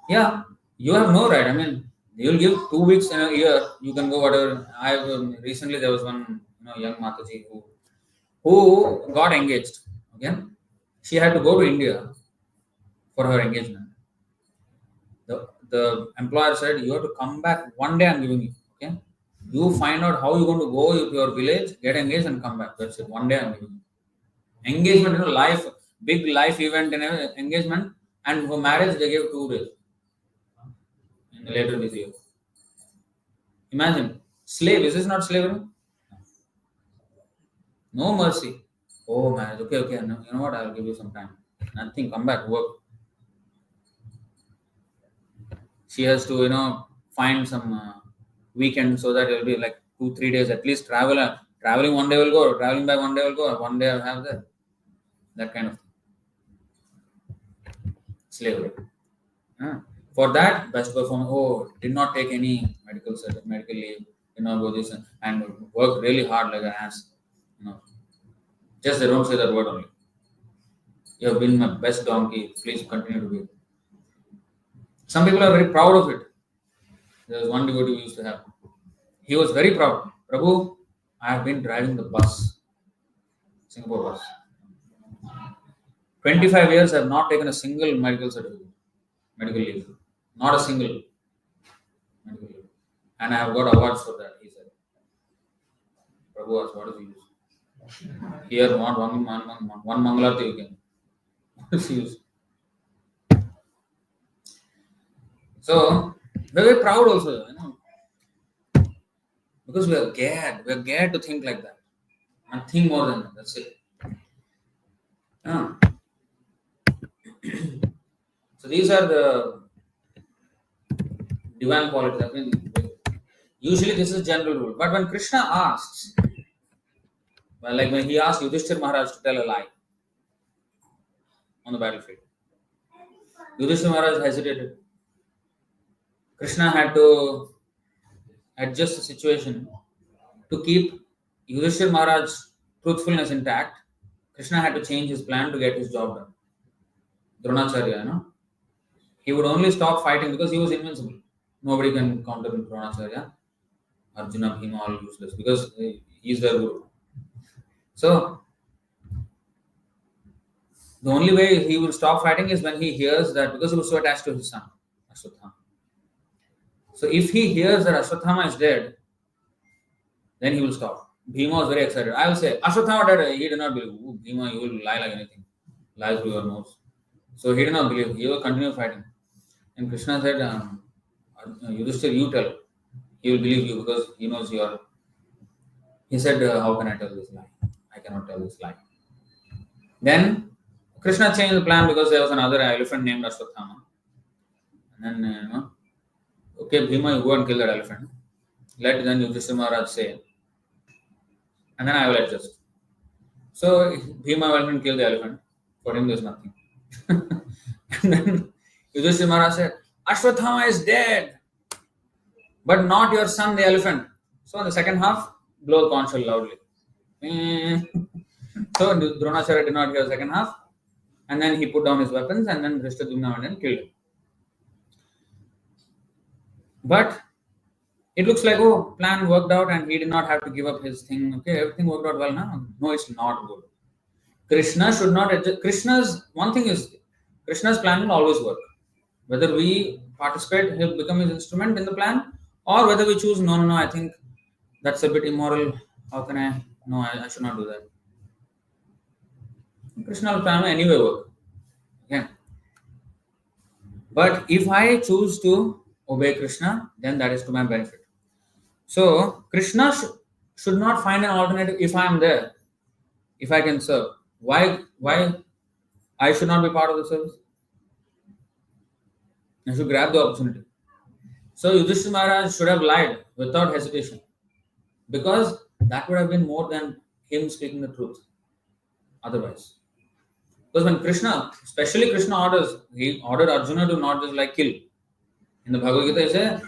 Yeah, you have no right. I mean, you'll give 2 weeks in a year. You can go whatever. I recently there was one young Mataji who got engaged. Okay, she had to go to India for her engagement. The employer said you have to come back one day. I'm giving you. Okay, you find out how you're going to go to your village, get engaged, and come back. That's it. One day I'm giving you. Engagement, life, big life event in engagement, and for marriage they gave 2 days. Later this year. Imagine, slave, is this not slavery? No mercy. Oh, marriage, okay, no, you know what, I'll give you some time. Nothing, come back, work. She has to, find some weekend so that it'll be like 2-3 days at least traveling one day will go, traveling back one day will go, one day I'll have that. That kind of thing. Slavery. For that, best performer, did not take any medical leave, go this and work really hard like an ass. Just they don't say that word only. You have been my best donkey, please continue to be. Some people are very proud of it. There was one devotee we used to have. He was very proud. Prabhu, I have been driving the bus, Singapore bus. 25 years I have not taken a single medical leave. Not a single medical leave. And I have got awards for that, he said. Prabhu asked, what is the use? Here, not one Mangalarti you can. What is the use? So, we're very proud also, because we are geared. We are geared to think like that. Nothing more than that. That's it. So these are the divine qualities. I mean, usually this is general rule. But when Krishna asks, like when he asked Yudhishthir Maharaj to tell a lie on the battlefield, Yudhishthir Maharaj hesitated. Krishna had to adjust the situation to keep Yudhishthir Maharaj's truthfulness intact. Krishna had to change his plan to get his job done. Dronacharya, he would only stop fighting because he was invincible. Nobody can counter Dronacharya. Arjuna, Bhima, all useless because he is their guru. So, the only way he will stop fighting is when he hears that, because he was so attached to his son, Ashwatthama. So, if he hears that Ashwatthama is dead, then he will stop. Bhima was very excited. I will say, Ashwatthama dead. He did not believe. Bhima, you will lie like anything. Lie through your nose. So, he did not believe. He will continue fighting. And Krishna said, Yudhishthira, you tell. He will believe you because he knows you are. He said, how can I tell this lie? I cannot tell this lie. Then Krishna changed the plan because there was another elephant named Ashwatthama. And then, okay, Bhima, you go and kill that elephant. Let then Yudhishthira Maharaj say, and then I will adjust. So Bhima went and killed the elephant. For him, there's nothing. And then Yudhishthira Maharaj said, Ashwatthama is dead, but not your son, the elephant. So in the second half, blow the conch shell loudly. So Dronacharya did not hear the second half, and then he put down his weapons, and then Dhristadyumna went and killed him. But it looks like, oh, plan worked out and he did not have to give up his thing. Okay, everything worked out well now. No, it's not good. Krishna should not adjust. One thing is, Krishna's plan will always work. Whether we participate, he'll become his instrument in the plan, or whether we choose, no, I think that's a bit immoral. How can I? No, I should not do that. Krishna's plan will anyway work. Okay. But if I choose to obey Krishna, then that is to my benefit. So Krishna should not find an alternative if I am there, if I can serve. Why I should not be part of the service? I should grab the opportunity. So Yudhishthira Maharaj should have lied without hesitation, because that would have been more than him speaking the truth. Otherwise, because when Krishna, especially Krishna he ordered Arjuna to not just like kill. In the Bhagavad Gita, he says,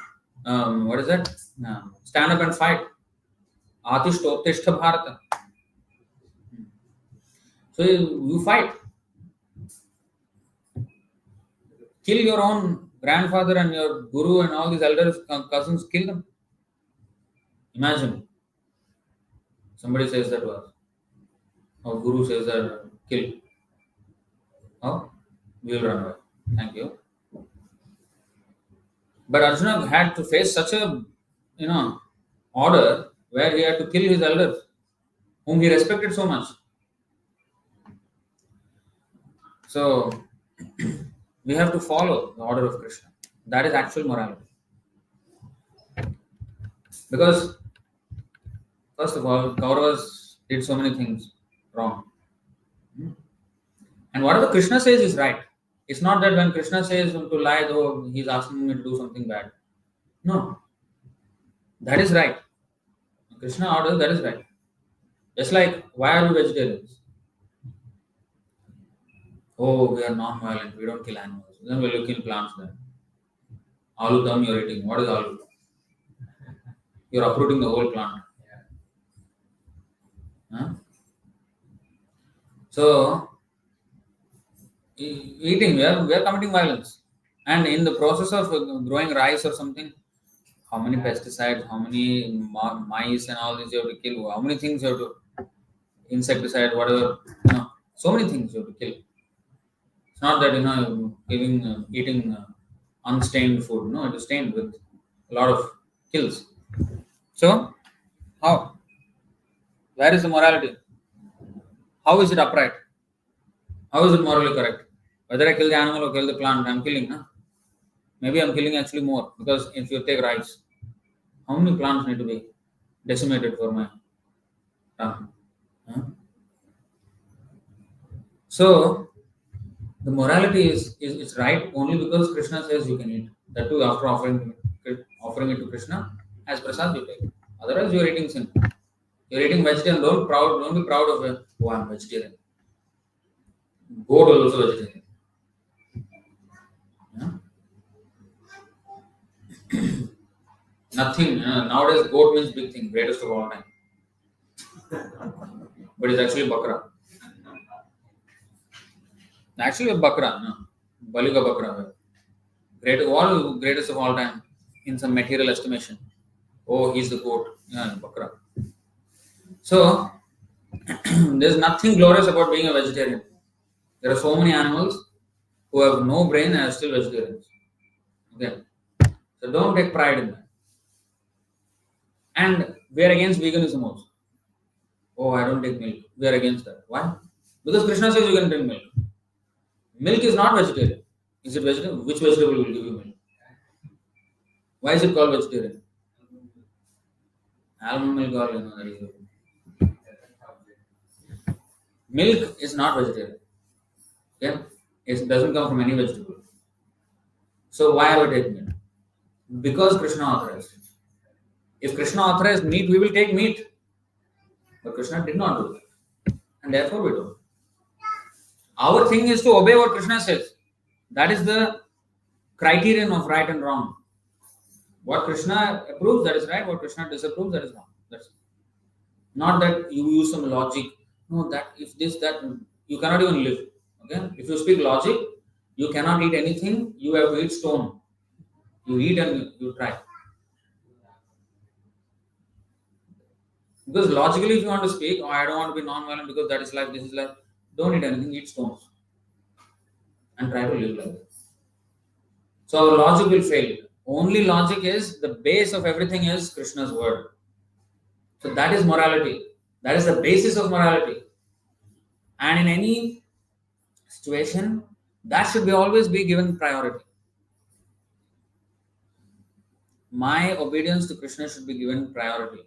what is that? Stand up and fight. Atishtotishtha Bharata. So you fight. Kill your own grandfather and your guru and all these elders, cousins, kill them. Imagine. Somebody says that to us. Or guru says that, kill. Oh, we will run away. Thank you. But Arjuna had to face such a, order where he had to kill his elders, whom he respected so much. So, we have to follow the order of Krishna. That is actual morality. Because, first of all, Kauravas did so many things wrong. And whatever Krishna says is right. It's not that when Krishna says to lie, though, he's asking me to do something bad. No. That is right. Krishna orders, that is right. Just like, why are we vegetarians? Oh, we are non-violent, we don't kill animals. Then will you kill plants then? Aloo dum you're eating. What is aloo? You're uprooting the whole plant. Huh? So, eating, we are committing violence. And in the process of growing rice or something, how many pesticides, how many mice and all this you have to kill, how many things you have to, insecticide, whatever, so many things you have to kill. It's not that, eating unstained food. No, it is stained with a lot of kills. So, how? Where is the morality? How is it upright? How is it morally correct? Whether I kill the animal or kill the plant, I'm killing. Huh? Maybe I'm killing actually more, because if you take rice, how many plants need to be decimated for my tongue? Huh? So, the morality is right only because Krishna says you can eat. That too, after offering it to Krishna, as prasad you take. Otherwise, you are eating sin. You are eating vegetarian. Don't be proud of it. Oh, I'm vegetarian. Goat is also vegetarian. Yeah? Nothing. Nowadays, goat means big thing, greatest of all time. But it's actually bakra. Actually, a bakra, no. Baliga bakra. Greatest of all time in some material estimation. Oh, he's the goat. Yeah, bakra. So, there's nothing glorious about being a vegetarian. There are so many animals who have no brain and are still vegetarians. Okay. So don't take pride in that. And we are against veganism also. Oh, I don't take milk. We are against that. Why? Because Krishna says you can drink milk. Milk is not vegetarian. Is it vegetable? Which vegetable will give you milk? Why is it called vegetarian? Almond milk or that is milk is not vegetarian. Okay? It doesn't come from any vegetable. So why are we taking it? Because Krishna authorized it. If Krishna authorized meat, we will take meat. But Krishna did not do that. And therefore we don't. Our thing is to obey what Krishna says. That is the criterion of right and wrong. What Krishna approves, that is right. What Krishna disapproves, that is wrong. That's it. Not that you use some logic. No, that if this, that, you cannot even live. Okay? If you speak logic, you cannot eat anything, you have to eat stone. You eat and you try. Because logically, if you want to speak, oh, I don't want to be non-violent because that is life, this is life, don't eat anything, eat stones. And try to live like that. So our logic will fail. Only logic is the base of everything is Krishna's word. So that is morality. That is the basis of morality. And in any situation, that should be always be given priority. My obedience to Krishna should be given priority.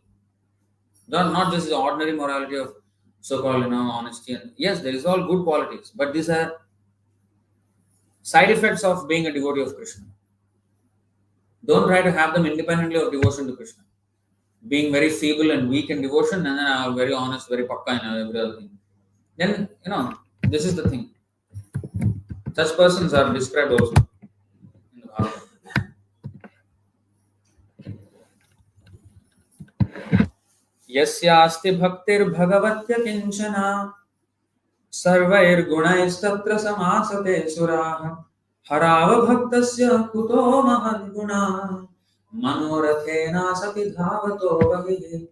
Not just the ordinary morality of so-called, honesty. And yes, there is all good qualities, but these are side effects of being a devotee of Krishna. Don't try to have them independently of devotion to Krishna. Being very feeble and weak in devotion, and then very honest, very pakka in every other thing. Then, this is the thing. Such persons are described also in the Bhagavad. यस्यास्ति भक्तिर्भगवत्य किंचना सर्वैर्गुणैस्तत्र समासते सुराः हरावभक्तस्य कुतो महद्गुणा मनोरथेना सति धावतो बहिः.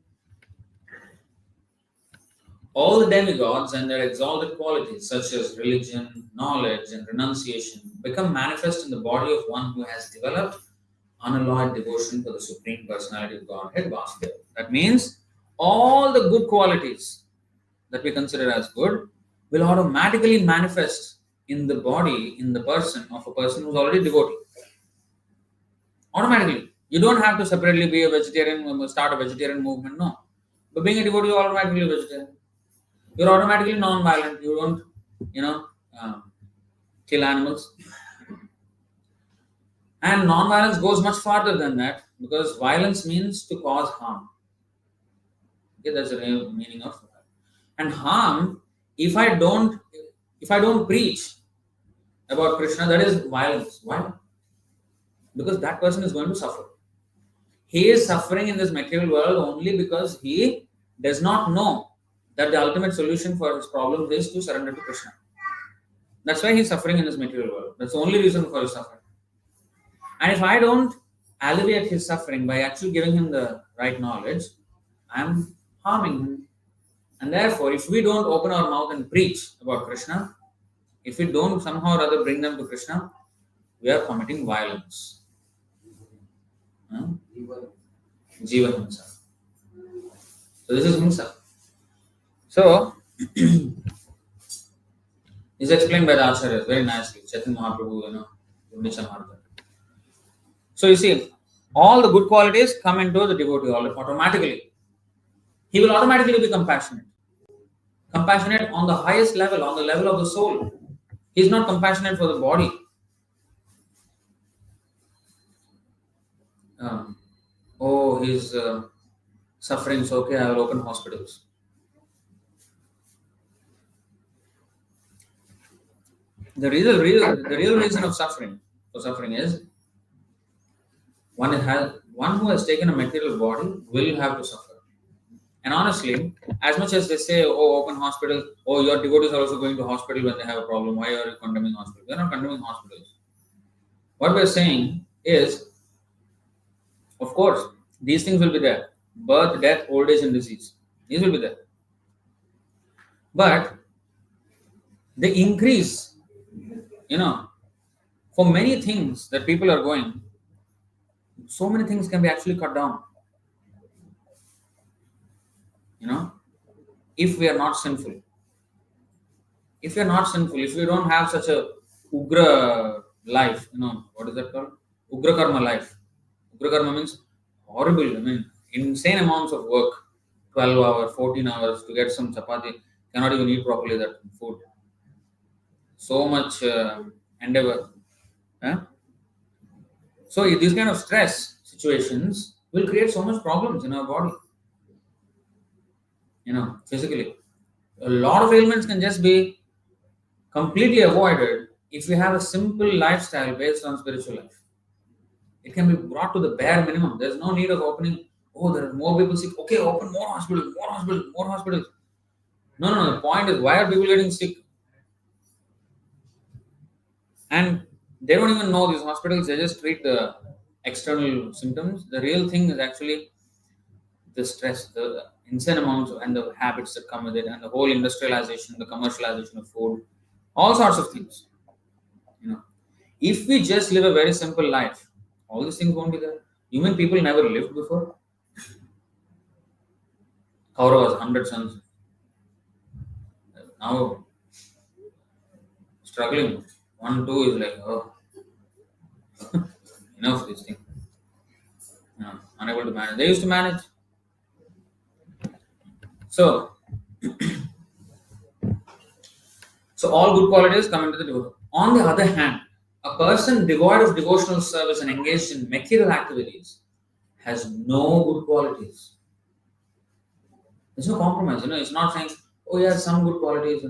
All the demigods and their exalted qualities such as religion, knowledge and renunciation become manifest in the body of one who has developed unalloyed devotion for the Supreme Personality of Godhead, Vasudeva. That means all the good qualities that we consider as good will automatically manifest in the body, in the person of a person who is already devotee. Automatically. You don't have to separately be a vegetarian, start a vegetarian movement, no. But being a devotee, you are automatically a vegetarian. You're automatically non-violent. You don't, kill animals. And non-violence goes much farther than that because violence means to cause harm. Okay, that's the real meaning of that. And harm, if I don't preach about Krishna, that is violence. Why? Because that person is going to suffer. He is suffering in this material world only because he does not know that the ultimate solution for his problem is to surrender to Krishna. That's why he's suffering in this material world. That's the only reason for his suffering. And if I don't alleviate his suffering by actually giving him the right knowledge, I'm harming him. And therefore, if we don't open our mouth and preach about Krishna, if we don't somehow or other bring them to Krishna, we are committing violence. Jiva Himsa. So this is Himsa. So, is explained by the Acharyas very nicely. Chaitanya Mahaprabhu, Vimnisha Marga. So you see, all the good qualities come into the devotee automatically. He will automatically be compassionate. Compassionate on the highest level, on the level of the soul. He is not compassionate for the body. He's suffering, so okay, I will open hospitals. The real reason of suffering is one who has taken a material body will have to suffer. And honestly, as much as they say, open hospital, your devotees are also going to hospital when they have a problem. Why are you condemning hospitals? We are not condemning hospitals. What we are saying is, of course, these things will be there. Birth, death, old age and disease. These will be there. But they increase, for many things that people are going, so many things can be actually cut down. If we are not sinful. If we are not sinful, if we don't have such a ugra life, what is that called? Ugra karma life. Ugrakarma means horrible. I mean, insane amounts of work, 12 hours, 14 hours to get some chapati. Cannot even eat properly that food. So much endeavor. Huh? So these kind of stress situations will create so much problems in our body. Physically. A lot of ailments can just be completely avoided if we have a simple lifestyle based on spiritual life. It can be brought to the bare minimum. There's no need of opening, oh, there are more people sick. Okay, open more hospitals, more hospitals, more hospitals. No. The point is, why are people getting sick? And they don't even know these hospitals, they just treat the external symptoms. The real thing is actually the stress, the insane amounts and the habits that come with it, and the whole industrialization, the commercialization of food, all sorts of things. If we just live a very simple life, all these things won't be there. You mean people never lived before? Kauravas, 100 sons. Now struggling. 1, 2 is like, oh, enough this thing. Unable to manage. They used to manage. So, all good qualities come into the devotion. On the other hand, a person devoid of devotional service and engaged in material activities has no good qualities. There's no compromise. It's not saying, oh, he has some good qualities.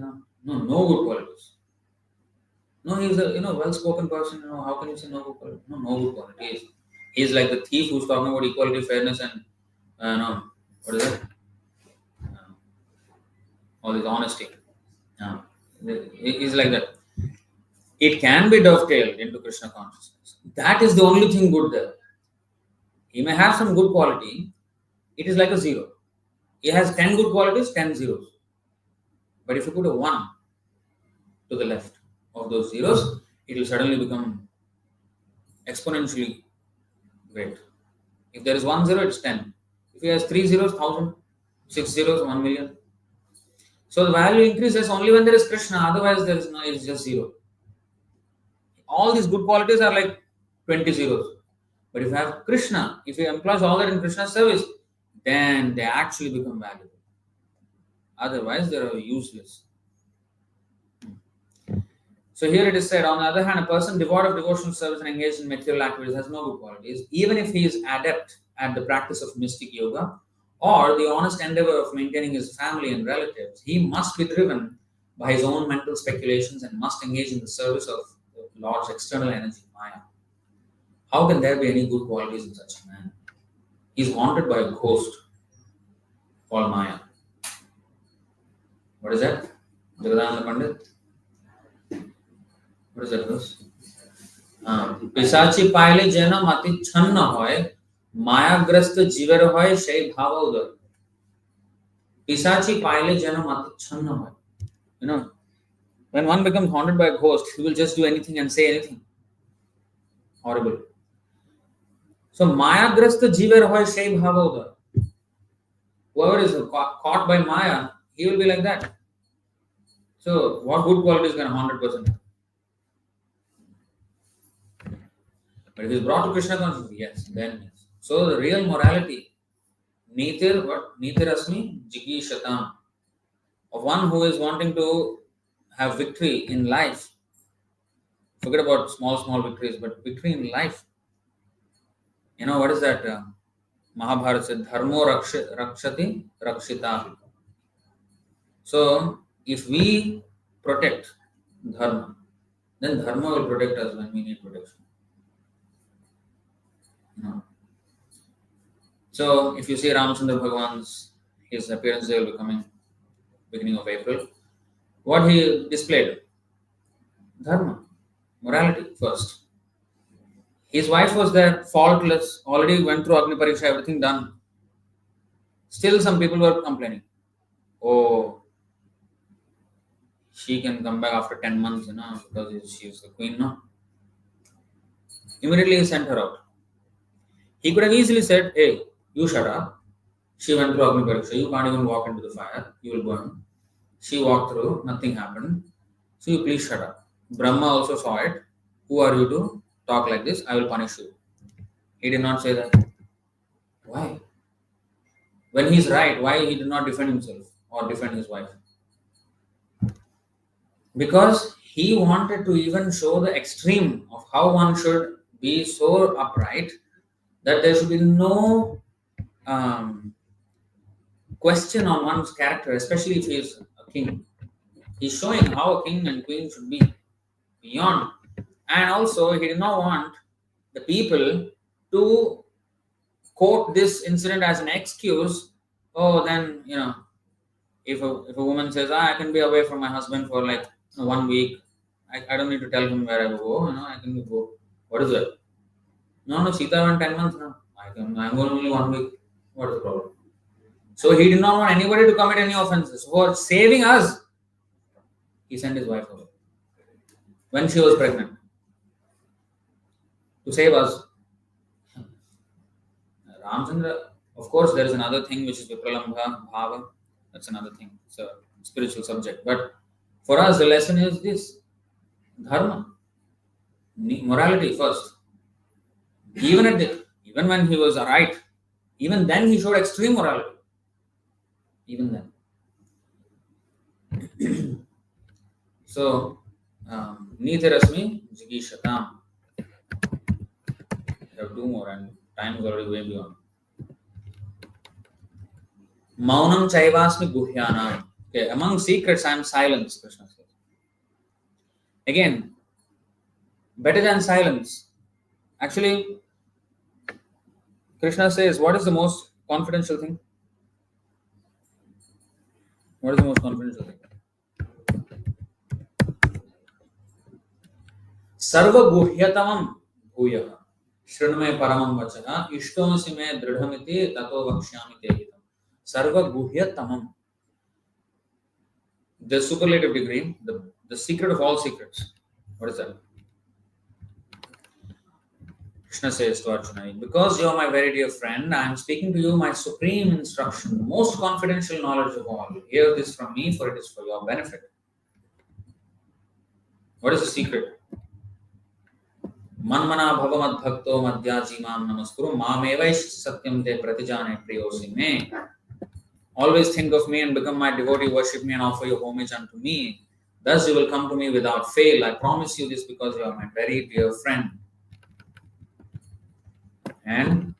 No good qualities. No, he's a well-spoken person. How can you say no good qualities? No good qualities. He's like the thief who's talking about equality, fairness, and what is it? All this honesty. He's like that. It can be dovetailed into Krishna consciousness. That is the only thing good there. He may have some good quality. It is like a zero. He has 10 good qualities, 10 zeros. But if you put a 1 to the left of those zeros, it will suddenly become exponentially great. If there is 1 zero, it's 10. If he has 3 zeros, 1,000. 6 zeros, 1 million. So the value increases only when there is Krishna, otherwise there is no, it's just zero. All these good qualities are like 20 zeros. But if you have Krishna, if you employ all that in Krishna's service, then they actually become valuable. Otherwise, they are useless. So here it is said, on the other hand, a person devoid of devotional service and engaged in material activities has no good qualities, even if he is adept at the practice of mystic yoga or the honest endeavor of maintaining his family and relatives. He must be driven by his own mental speculations and must engage in the service of the Lord's external energy, Maya. How can there be any good qualities in such a man? He is haunted by a ghost called Maya. What is that? Jagadananda Pandit? What is that verse? पिशाची पाइले जेन मति छन्न होय मायाग्रस्त जीवर होय সেই भाव उदय पिशाची पाइले जेन मति छन्न होय. When one becomes haunted by a ghost, he will just do anything and say anything. Horrible. So mayagrast जीवर होय সেই भाव उदय. Whoever is caught by Maya, he will be like that. So what good qualities can a haunted person have? But if he is brought to Krishna consciousness, yes, then yes. So the real morality, Nitir, what? Nitir Asmi Jigi Shatam, of one who is wanting to have victory in life. Forget about small victories, but victory in life. What is that? Mahabharata said, Dharmo Rakshati Rakshita. So if we protect Dharma, then Dharma will protect us when we need protection. So if you see Ramachandra Bhagavan's, his appearance there will be coming beginning of April. What he displayed? Dharma, morality first. His wife was there, faultless, already went through Agni Pariksha, everything done. Still some people were complaining. Oh, she can come back after 10 months, because she is the queen, no? Immediately he sent her out. He could have easily said, hey, you shut up. She went through Agni Pariksha, you can't even walk into the fire, you will burn. She walked through, nothing happened. So you please shut up. Brahma also saw it. Who are you to talk like this? I will punish you. He did not say that. Why? When he's right, why he did not defend himself or defend his wife? Because he wanted to even show the extreme of how one should be so upright that there should be no question on one's character, especially if he is a king. He's showing how a king and queen should be beyond. And also, he did not want the people to quote this incident as an excuse. Oh, then, if a woman says, I can be away from my husband for like 1 week, I don't need to tell him where I go, I can go. What is it? No, Sita went 10 months now. I'm going only 1 week. What is the problem? So he did not want anybody to commit any offenses. For saving us, he sent his wife away when she was pregnant to save us. Ramchandra, of course, there is another thing which is Vipralambha, Bhava. That's another thing. It's a spiritual subject. But for us, the lesson is this: dharma, morality first. Even when he was right, even then he showed extreme morality. Even then. So, Nitirasmi Jigishatam. I have two more, and time is already way beyond. Maunam Chaivasmi Guhyanam. Okay, among secrets, I am silence, Krishna says. Again, better than silence. Actually, Krishna says, what is the most confidential thing? What is the most confidential thing? Sarva Guhyatamam Bhuyaha. Shruname Paramam Vachaha. Ishtomasi me dridhamiti tato vakshyami tehitam. Sarva Guhyatamam. The superlative degree, the secret of all secrets. What is that? Krishna says to Arjuna, because you are my very dear friend, I am speaking to you my supreme instruction, the most confidential knowledge of all. Hear this from me, for it is for your benefit. What is the secret? Manmana bhavamad bhakto madhyajimam namaskuru mamevaish satyam te pratijane priyosi me. Always think of me and become my devotee, worship me and offer your homage unto me. Thus you will come to me without fail. I promise you this because you are my very dear friend. And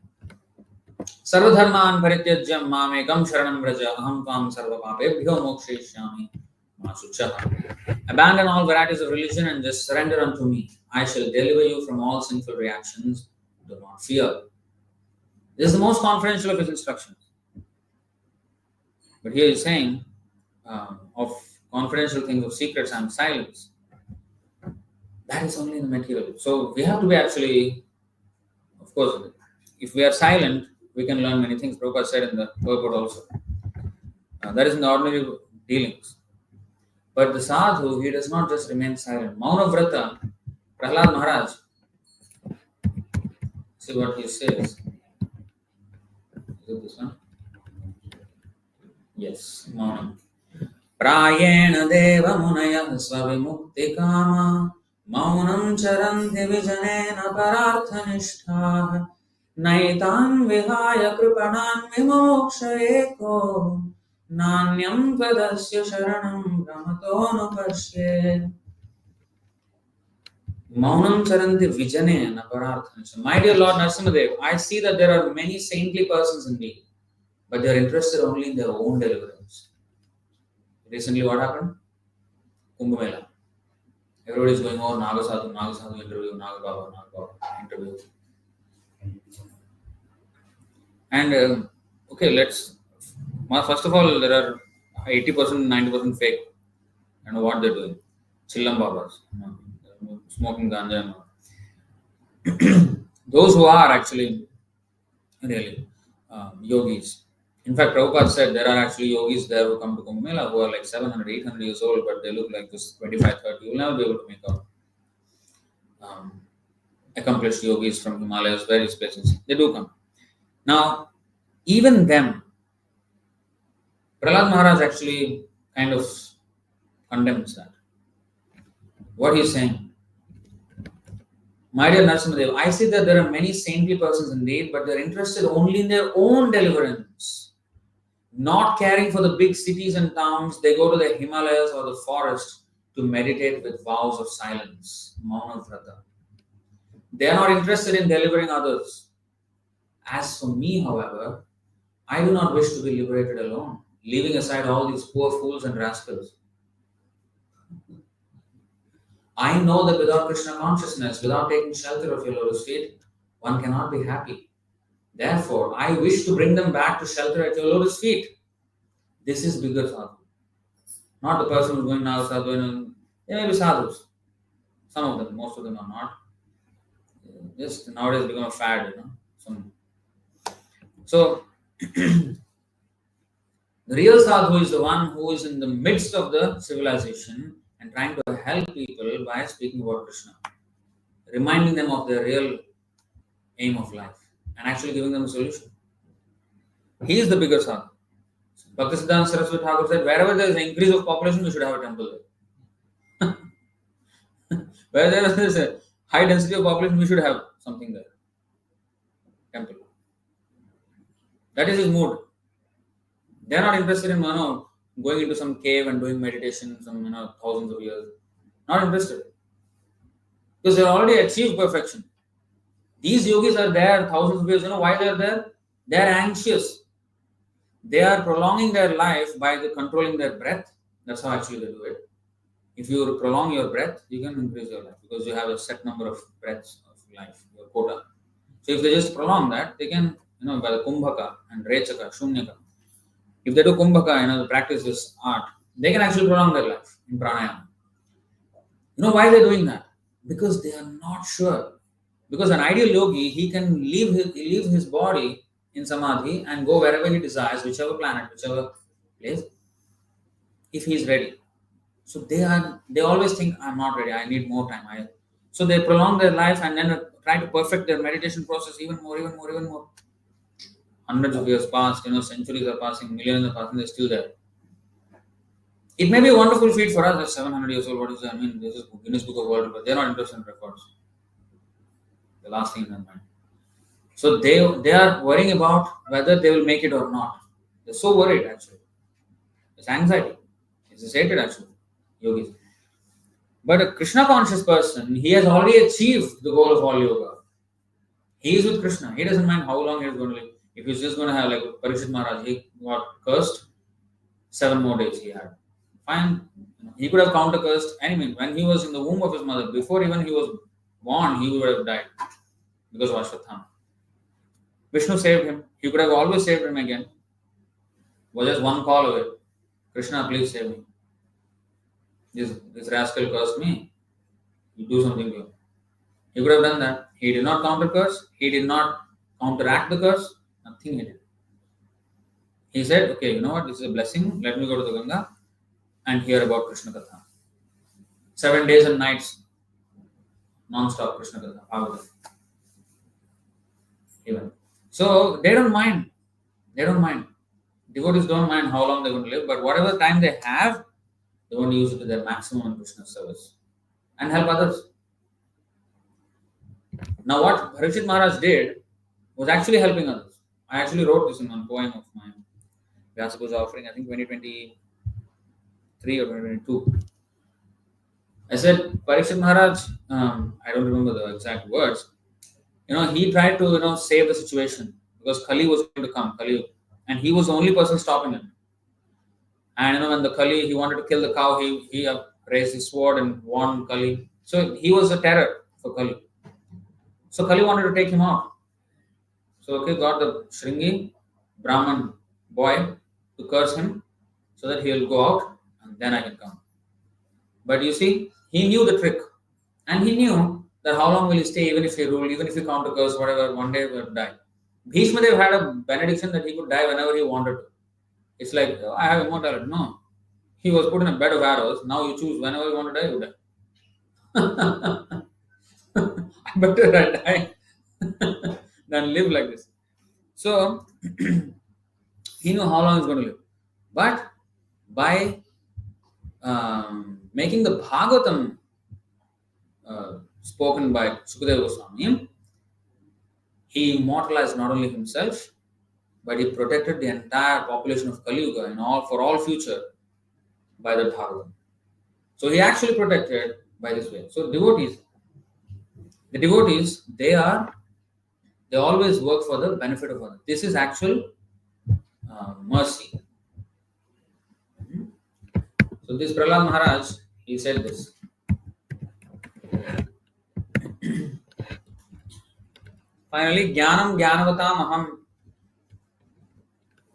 Sarvadharman parityajyam mamekam sharanam vraja aham tvam sarvapapebhyo mokshayishyami masuchaha. Abandon all varieties of religion and just surrender unto me. I shall deliver you from all sinful reactions. Do not fear. This is the most confidential of his instructions. But here he is saying, of confidential things, of secrets, I am silence. That is only in the material. So we have to be actually, of course, if we are silent, we can learn many things. Prabhupada said in the purport also. That is in the ordinary dealings. But the sadhu, he does not just remain silent. Mauna Vrata, Prahlad Maharaj, see what he says. Is it this one? Yes, Maunam. Prayena deva munaya svavimukti kama maunam charanti vijanena pararthanishthah naitan vihaya kripanan vimoksha eko nanyam tvedasya sharanam brahmato nupashye. Maunam charanti vijanena pararthanishthah. My dear Lord Narasimhadev, I see that there are many saintly persons indeed, but they are interested only in their own deliverance. Recently, what happened? Kumbh Mela. Everybody is going, oh, Naga Sadhu interview, Naga Baba interview. And, okay, first of all, there are 80%, 90% fake. I don't know what they're doing. Chillam Babas, smoking ganja. Those who are actually really yogis. In fact, Prabhupada said there are actually yogis there who come to Kumbh Mela who are like 700, 800 years old, but they look like this 25, 30. You will never be able to make out accomplished yogis from Himalayas, various places. They do come. Now, even them, Prahlad Maharaj actually kind of condemns that. What he is saying, My dear Narasimhadev, I see that there are many saintly persons indeed, but they're interested only in their own deliverance, not caring for the big cities and towns. They go to the Himalayas or the forest to meditate with vows of silence, Mauna Vrata. They are not interested in delivering others. As for me, however, I do not wish to be liberated alone, leaving aside all these poor fools and rascals. I know that without Krishna consciousness, without taking shelter of your lotus feet, one cannot be happy. Therefore, I wish to bring them back to shelter at your lotus feet. This is bigger sadhu. Not the person who's going now sadhu. They may be sadhus. Some of them, most of them are not. Just nowadays become a fad, So, the real sadhu is the one who is in the midst of the civilization and trying to help people by speaking about Krishna, reminding them of their real aim of life and actually giving them a solution. He is the bigger sadhu. Bhaktisiddhanta Saraswati Thakur said, wherever there is an increase of population, we should have a temple there. Where there is a high density of population, we should have something there. Temple. That is his mood. They are not interested in going into some cave and doing meditation some thousands of years. Not interested. Because they already achieved perfection. These yogis are there thousands of years. Why they are there? They are anxious. They are prolonging their life by controlling their breath. That's how actually they do it. If you prolong your breath, you can increase your life because you have a set number of breaths of life, your quota. So if they just prolong that, they can, by the kumbhaka and rechaka, shunyaka. If they do kumbhaka, they practice this art, they can actually prolong their life in pranayama. Why they're doing that? Because they are not sure. Because an ideal yogi, he can leave his body in samadhi and go wherever he desires, whichever planet, whichever place, if he is ready. So they always think, I'm not ready, I need more time. So they prolong their life and then try to perfect their meditation process even more. Hundreds of years passed, centuries are passing, millions are passing, they're still there. It may be a wonderful feat for us, as 700 years old, this is Guinness Book of World Records, they're not interested in records. The last thing in their mind. So they are worrying about whether they will make it or not. They're so worried actually. It's anxiety. It's hatred actually. Yogis. But a Krishna conscious person, he has already achieved the goal of all yoga. He is with Krishna. He doesn't mind how long he is going to live. If he's just going to have like Parikshit Maharaj, he got cursed, 7 more days he had. Fine. He could have counter cursed. When he was in the womb of his mother, before even he was born, he would have died because of Ashwatthama. Vishnu saved him. He could have always saved him again. Was just one call away. Krishna, please save me. This rascal cursed me. You do something to him. He could have done that. He did not counter curse. He did not counteract the curse. Nothing he did. He said, okay, you know what? This is a blessing. Let me go to the Ganga and hear about Krishna Katha. 7 days and nights, non-stop Krishna Katha. Bhagavatam. Even. So they don't mind. Devotees don't mind how long they're going to live, but whatever time they have, they want to use it to their maximum in Krishna's service and help others. Now, what Parikshit Maharaj did was actually helping others. I actually wrote this in one poem of mine. Vyasa Puja offering, I think 2023 or 2022. I said, Parikshit Maharaj, I don't remember the exact words, he tried to, save the situation because Kali was going to come, Kali, and he was the only person stopping him. And, when the Kali, he wanted to kill the cow, he raised his sword and warned Kali. So he was a terror for Kali. So Kali wanted to take him out. So, got the Shringi, Brahman boy to curse him so that he will go out and then I can come. But you see, he knew the trick. And he knew that how long will he stay, even if he ruled, even if he counter curse, whatever, one day he will die. Bhishma Dev had a benediction that he could die whenever he wanted to. It's like, I have immortality. No. He was put in a bed of arrows. Now you choose whenever you want to die, you die. Better I die than live like this. So, he knew how long he's going to live. But by making the Bhagavatam spoken by Sukadeva Goswami, he immortalized not only himself, but he protected the entire population of Kali Yuga and all for all future by the Bhagavatam. So he actually protected by this way. So the devotees, they always work for the benefit of others. This is actual mercy. So this Prahlad Maharaj, he said this. Finally, Jnanam Jnanavatam Aham.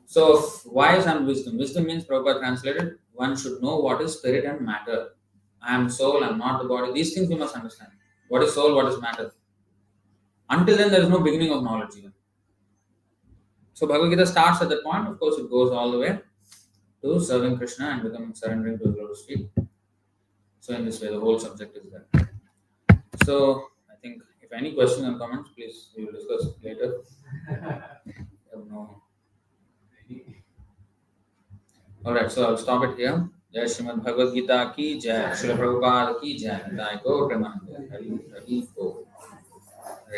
So wise and wisdom. Wisdom means, Prabhupada translated, one should know what is spirit and matter. I am soul, I am not the body. These things we must understand. What is soul, what is matter? Until then, there is no beginning of knowledge even. So Bhagavad Gita starts at that point. Of course, it goes all the way to serving Krishna and becoming surrendering to his lotus feet. So in this way, the whole subject is there. So I think if any questions and comments, please we will discuss later. No. Alright, so I'll stop it here. Jai Srimad Bhagavad Gita ki jai, Srila Prabhupada ki jai, Nitai Gaur Premanande. Hari Hari.